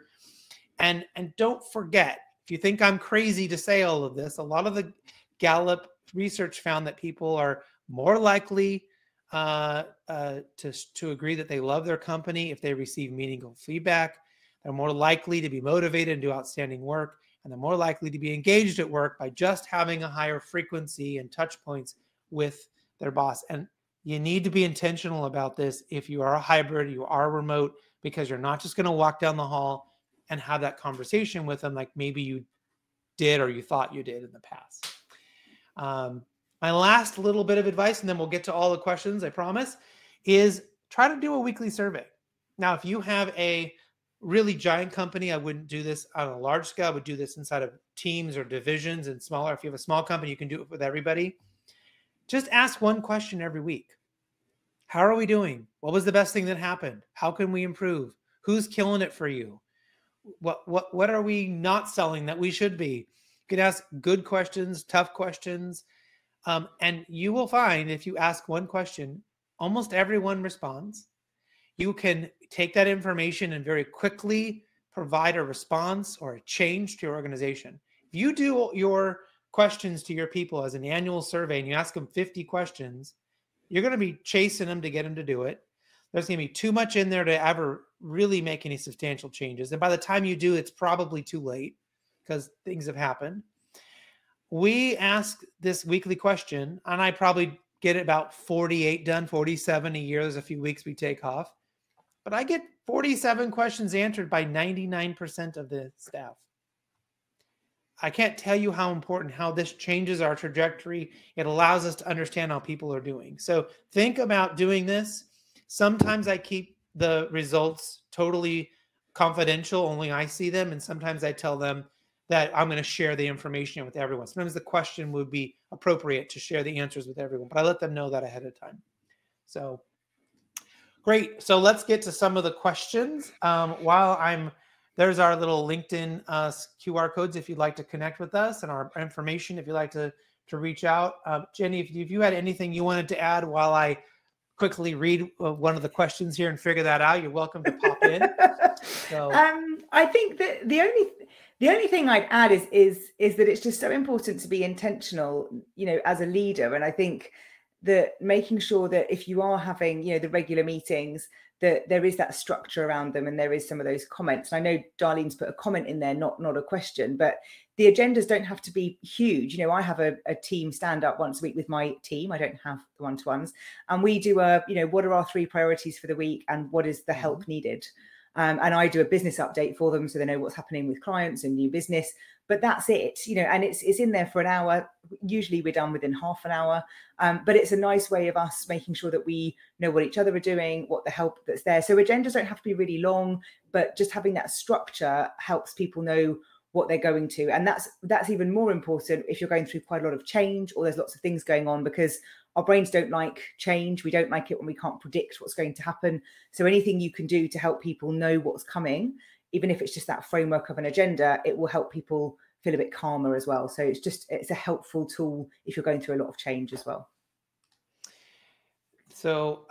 And don't forget, if you think I'm crazy to say all of this, a lot of the Gallup research found that people are more likely to agree that they love their company if they receive meaningful feedback. They're more likely to be motivated and do outstanding work, and they're more likely to be engaged at work by just having a higher frequency and touch points with their boss. And you need to be intentional about this if you are a hybrid, you are remote, because you're not just going to walk down the hall and have that conversation with them like maybe you did or you thought you did in the past. My last little bit of advice, and then we'll get to all the questions, I promise, is try to do a weekly survey. Now, if you have a really giant company, I wouldn't do this on a large scale. I would do this inside of teams or divisions and smaller. If you have a small company, you can do it with everybody. Just ask one question every week. How are we doing? What was the best thing that happened? How can we improve? Who's killing it for you? What are we not selling that we should be? You can ask good questions, tough questions. And you will find if you ask one question, almost everyone responds. You can take that information and very quickly provide a response or a change to your organization. If you do your questions to your people as an annual survey and you ask them 50 questions, you're going to be chasing them to get them to do it. There's going to be too much in there to ever really make any substantial changes. And by the time you do, it's probably too late because things have happened. We ask this weekly question, and I probably get about 48 done, 47 a year. There's a few weeks we take off. But I get 47 questions answered by 99% of the staff. I can't tell you how important, how this changes our trajectory. It allows us to understand how people are doing. So think about doing this. Sometimes I keep the results totally confidential, only I see them. And sometimes I tell them that I'm going to share the information with everyone. Sometimes the question would be appropriate to share the answers with everyone, but I let them know that ahead of time. So great. So let's get to some of the questions. There's our little LinkedIn QR codes if you'd like to connect with us, and our information if you'd like to reach out. Jenny, if you had anything you wanted to add while I quickly read one of the questions here and figure that out, you're welcome to pop in. So I think that the only thing I'd add is that it's just so important to be intentional, as a leader. And I think that making sure that if you are having, the regular meetings, that there is that structure around them and there is some of those comments. And I know Darlene's put a comment in there, not a question, but the agendas don't have to be huge. I have a team stand up once a week with my team. I don't have the one-to-ones. And we do what are our 3 priorities for the week and what is the help needed? And I do a business update for them so they know what's happening with clients and new business. But that's it, and it's in there for an hour. Usually we're done within half an hour. But it's a nice way of us making sure that we know what each other are doing, what the help that's there. So agendas don't have to be really long, but just having that structure helps people know what they're going to. And that's even more important if you're going through quite a lot of change or there's lots of things going on, because our brains don't like change. We don't like it when we can't predict what's going to happen. So anything you can do to help people know what's coming, even if it's just that framework of an agenda, it will help people feel a bit calmer as well. So it's a helpful tool if you're going through a lot of change as well. So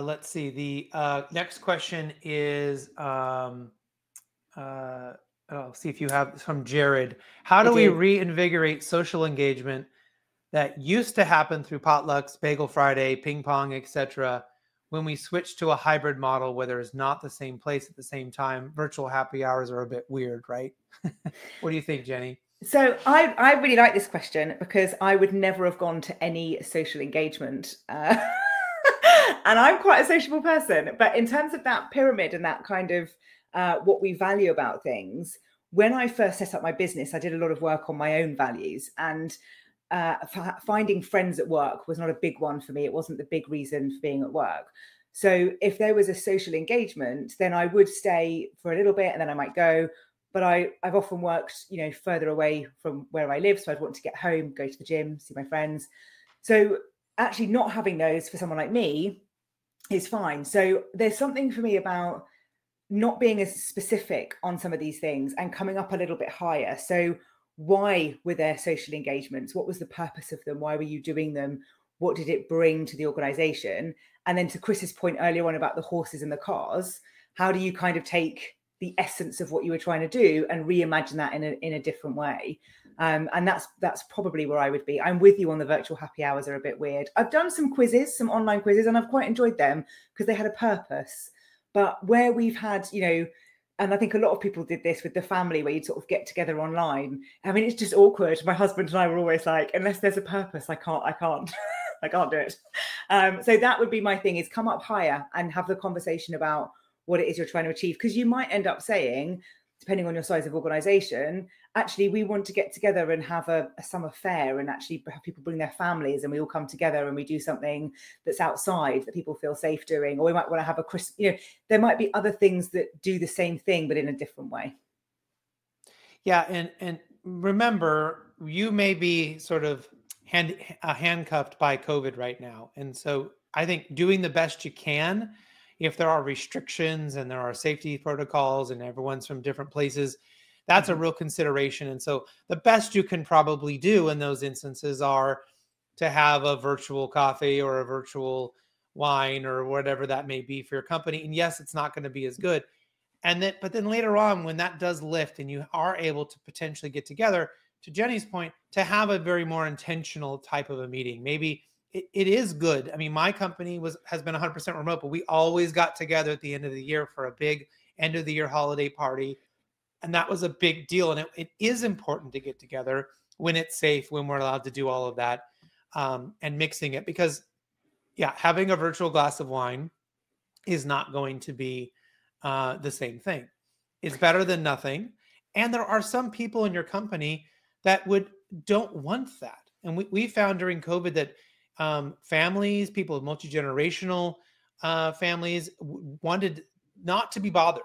let's see. The next question is, I'll see if you have from Jared. How do we reinvigorate social engagement that used to happen through potlucks, Bagel Friday, ping pong, etc., when we switch to a hybrid model where there is not the same place at the same time? Virtual happy hours are a bit weird, right? What do you think, Jenny? So I really like this question because I would never have gone to any social engagement. And I'm quite a sociable person. But in terms of that pyramid and that kind of what we value about things, when I first set up my business, I did a lot of work on my own values, and finding friends at work was not a big one for me. It wasn't the big reason for being at work. So if there was a social engagement, then I would stay for a little bit and then I might go. But I've often worked, further away from where I live. So I'd want to get home, go to the gym, see my friends. So actually not having those for someone like me is fine. So there's something for me about not being as specific on some of these things and coming up a little bit higher. So why were there social engagements? What was the purpose of them? Why were you doing them? What did it bring to the organization? And then to Chris's point earlier on about the horses and the cars, how do you kind of take the essence of what you were trying to do and reimagine that in a different way. And that's probably where I would be. I'm with you on the virtual happy hours are a bit weird. I've done some quizzes, some online quizzes, and I've quite enjoyed them because they had a purpose. But where we've had, and I think a lot of people did this with the family where you'd sort of get together online. I mean, it's just awkward. My husband and I were always like, unless there's a purpose, I can't I can't do it. So that would be my thing, is come up higher and have the conversation about what it is you're trying to achieve. Because you might end up saying, depending on your size of organization, actually, we want to get together and have a summer fair and actually have people bring their families and we all come together and we do something that's outside that people feel safe doing. Or we might want to have a Christmas, there might be other things that do the same thing, but in a different way. Yeah. And remember, you may be sort of handcuffed by COVID right now. And so I think doing the best you can, if there are restrictions and there are safety protocols and everyone's from different places, that's a real consideration. And so the best you can probably do in those instances are to have a virtual coffee or a virtual wine or whatever that may be for your company. And yes, it's not going to be as good. But then later on, when that does lift and you are able to potentially get together, to Jenni's point, to have a very more intentional type of a meeting. Maybe it is good. I mean, my company has been 100% remote, but we always got together at the end of the year for a big end of the year holiday party. And that was a big deal. And it is important to get together when it's safe, when we're allowed to do all of that, and mixing it. Because, yeah, having a virtual glass of wine is not going to be the same thing. It's better than nothing. And there are some people in your company that don't want that. And we found during COVID that families, people with multi-generational families wanted not to be bothered,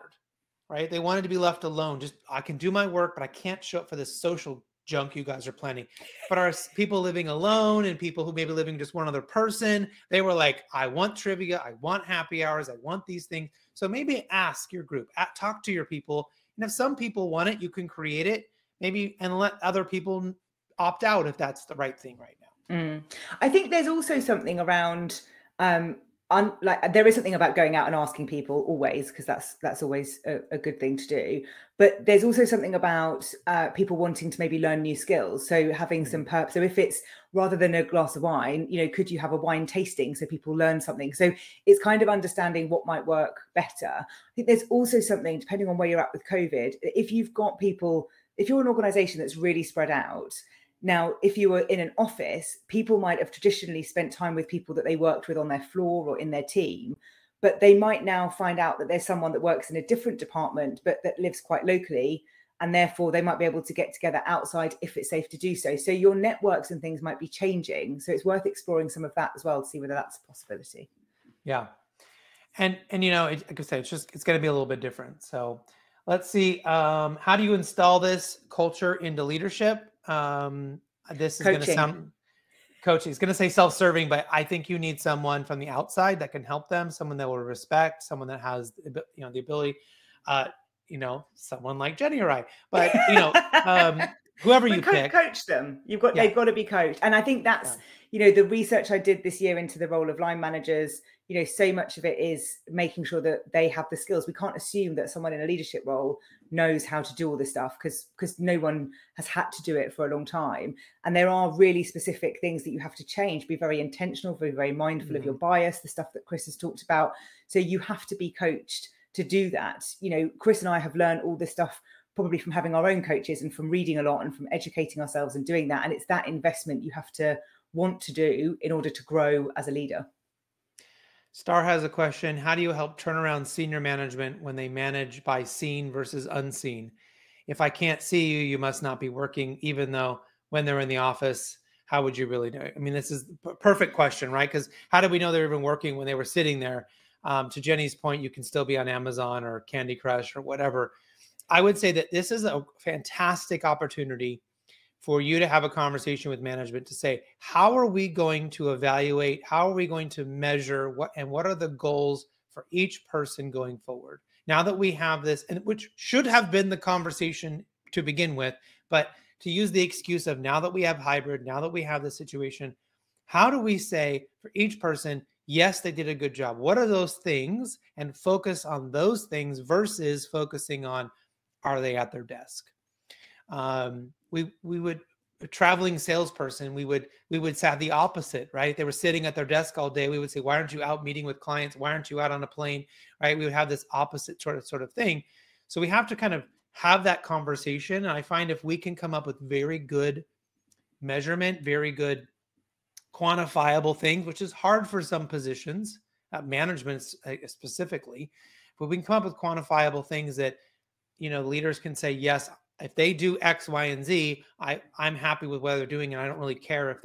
right? They wanted to be left alone. Just, I can do my work, but I can't show up for this social junk you guys are planning. But our people living alone and people who may be living just one other person, they were like, I want trivia, I want happy hours, I want these things. So maybe ask your group, talk to your people. And if some people want it, you can create it maybe and let other people opt out if that's the right thing right now. I think there's also something around there is something about going out and asking people always, because that's always a good thing to do. But there's also something about people wanting to maybe learn new skills. So having some purpose. So if it's rather than a glass of wine, could you have a wine tasting so people learn something? So it's kind of understanding what might work better. I think there's also something, depending on where you're at with COVID, if you've got people, if you're an organization that's really spread out. Now, if you were in an office, people might have traditionally spent time with people that they worked with on their floor or in their team, but they might now find out that there's someone that works in a different department, but that lives quite locally, and therefore they might be able to get together outside if it's safe to do so. So your networks and things might be changing. So it's worth exploring some of that as well to see whether that's a possibility. Yeah. And like I said, it's going to be a little bit different. So let's see. How do you install this culture into leadership? This is going to sound coaching. It's going to say self-serving, but I think you need someone from the outside that can help them, someone that will respect, someone that has, the ability, someone like Jenni or I, but whoever you pick, coach them. They've got to be coached. And I think that's, the research I did this year into the role of line managers, so much of it is making sure that they have the skills. We can't assume that someone in a leadership role knows how to do all this stuff because no one has had to do it for a long time. And there are really specific things that you have to change. Be very intentional, be very mindful of your bias, the stuff that Chris has talked about. So you have to be coached to do that. Chris and I have learned all this stuff probably from having our own coaches and from reading a lot and from educating ourselves and doing that. And it's that investment you have to want to do in order to grow as a leader. Star has a question. How do you help turn around senior management when they manage by seen versus unseen? If I can't see you, you must not be working, even though when they're in the office, how would you really know? I mean, this is a perfect question, right? Because how do we know they're even working when they were sitting there? To Jenni's point, you can still be on Amazon or Candy Crush or whatever. I would say that this is a fantastic opportunity for you to have a conversation with management to say, how are we going to evaluate? How are we going to measure what are the goals for each person going forward? Now that we have this, and which should have been the conversation to begin with, but to use the excuse of now that we have hybrid, now that we have this situation, how do we say for each person, yes, they did a good job. What are those things? And focus on those things versus focusing on, are they at their desk? We would, a traveling salesperson, we would have the opposite, right? They were sitting at their desk all day. We would say, why aren't you out meeting with clients? Why aren't you out on a plane? Right? We would have this opposite sort of thing. So we have to kind of have that conversation. And I find if we can come up with very good measurement, very good quantifiable things, which is hard for some positions, management specifically, but we can come up with quantifiable things that, leaders can say, yes, if they do X, Y, and Z, I'm happy with what they're doing, and I don't really care if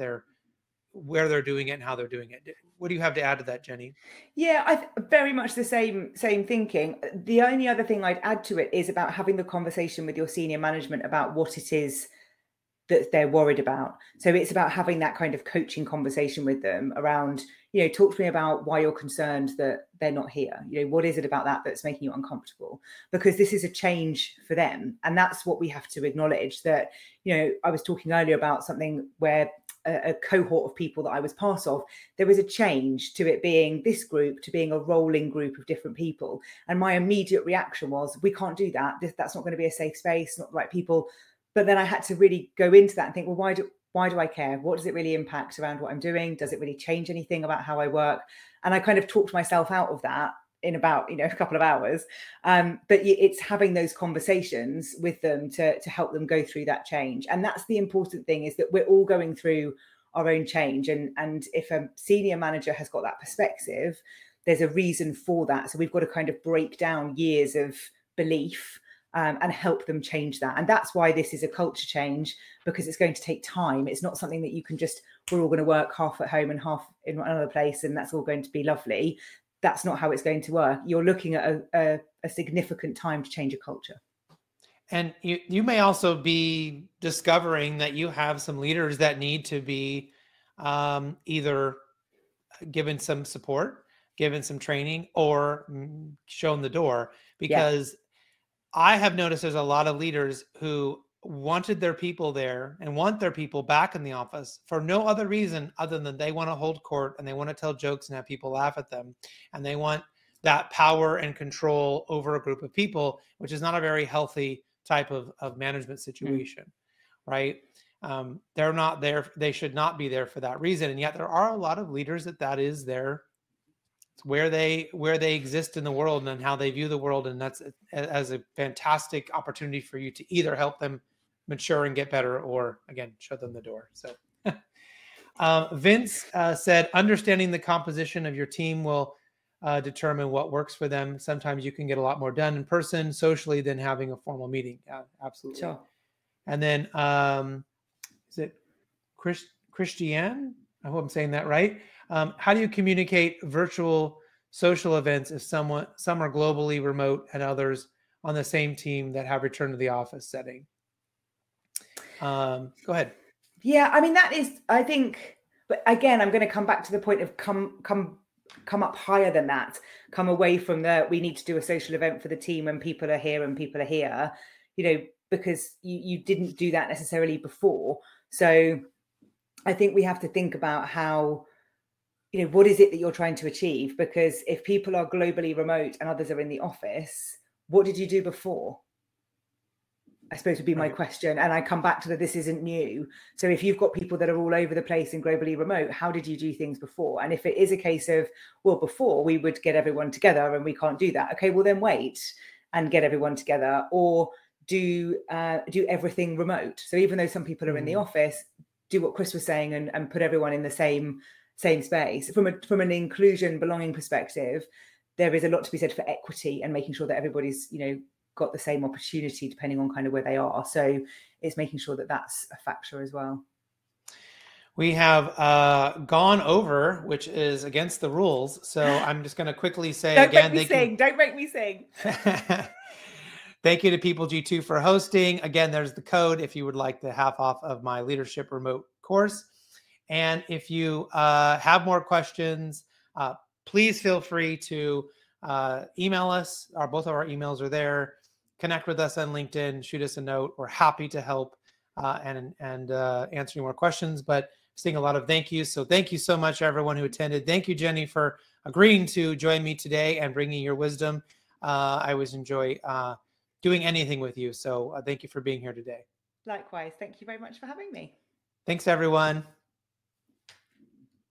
where they're doing it and how they're doing it. What do you have to add to that, Jenni? Yeah, very much the same thinking. The only other thing I'd add to it is about having the conversation with your senior management about what it is that they're worried about. So it's about having that kind of coaching conversation with them around, talk to me about why you're concerned that they're not here. What is it about that that's making you uncomfortable? Because this is a change for them. And that's what we have to acknowledge, that, I was talking earlier about something where a cohort of people that I was part of, there was a change to it being this group to being a rolling group of different people. And my immediate reaction was, we can't do that. That's not going to be a safe space, not the right people. But then I had to really go into that and think, well, why do I care? What does it really impact around what I'm doing? Does it really change anything about how I work? And I kind of talked myself out of that in about, a couple of hours. But it's having those conversations with them to help them go through that change. And that's the important thing, is that we're all going through our own change. And if a senior manager has got that perspective, there's a reason for that. So we've got to kind of break down years of belief and help them change that. And that's why this is a culture change, because it's going to take time. It's not something that you can just, we're all going to work half at home and half in another place, and that's all going to be lovely. That's not how it's going to work. You're looking at a significant time to change a culture. And you may also be discovering that you have some leaders that need to be either given some support, given some training, or shown the door, because I have noticed there's a lot of leaders who wanted their people there and want their people back in the office for no other reason other than they want to hold court and they want to tell jokes and have people laugh at them. And they want that power and control over a group of people, which is not a very healthy type of management situation, right? They're not there. They should not be there for that reason. And yet there are a lot of leaders that is their, where they exist in the world and how they view the world. And that's as a fantastic opportunity for you to either help them mature and get better, or again, show them the door. So Vince said, understanding the composition of your team will determine what works for them. Sometimes you can get a lot more done in person, socially, than having a formal meeting. Yeah, absolutely. Sure. And then is it Christiane? I hope I'm saying that right. How do you communicate virtual social events if some are globally remote and others on the same team that have returned to the office setting? Go ahead. Yeah, I mean, that is, I think, but again, I'm going to come back to the point of come up higher than that, come away from we need to do a social event for the team when people are here and people are here, because you didn't do that necessarily before. So I think we have to think about how, what is it that you're trying to achieve? Because if people are globally remote and others are in the office, what did you do before? I suppose would be my question. And I come back to that this isn't new. So if you've got people that are all over the place and globally remote, how did you do things before? And if it is a case of, well, before we would get everyone together and we can't do that. Okay, well then wait and get everyone together, or do everything remote. So even though some people are in the office, do what Chris was saying and put everyone in the same space. From an inclusion, belonging perspective, there is a lot to be said for equity and making sure that everybody's, got the same opportunity depending on kind of where they are. So it's making sure that that's a factor as well. We have gone over, which is against the rules. So I'm just going to quickly say Don't make me sing. Thank you to People G2 for hosting. Again, there's the code if you would like the half off of my leadership remote course. And if you have more questions, please feel free to email us. Both of our emails are there. Connect with us on LinkedIn, shoot us a note. We're happy to help and answer more questions. But seeing a lot of thank yous. So thank you so much, everyone who attended. Thank you, Jenni, for agreeing to join me today and bringing your wisdom. I always enjoy doing anything with you. So thank you for being here today. Likewise. Thank you very much for having me. Thanks, everyone.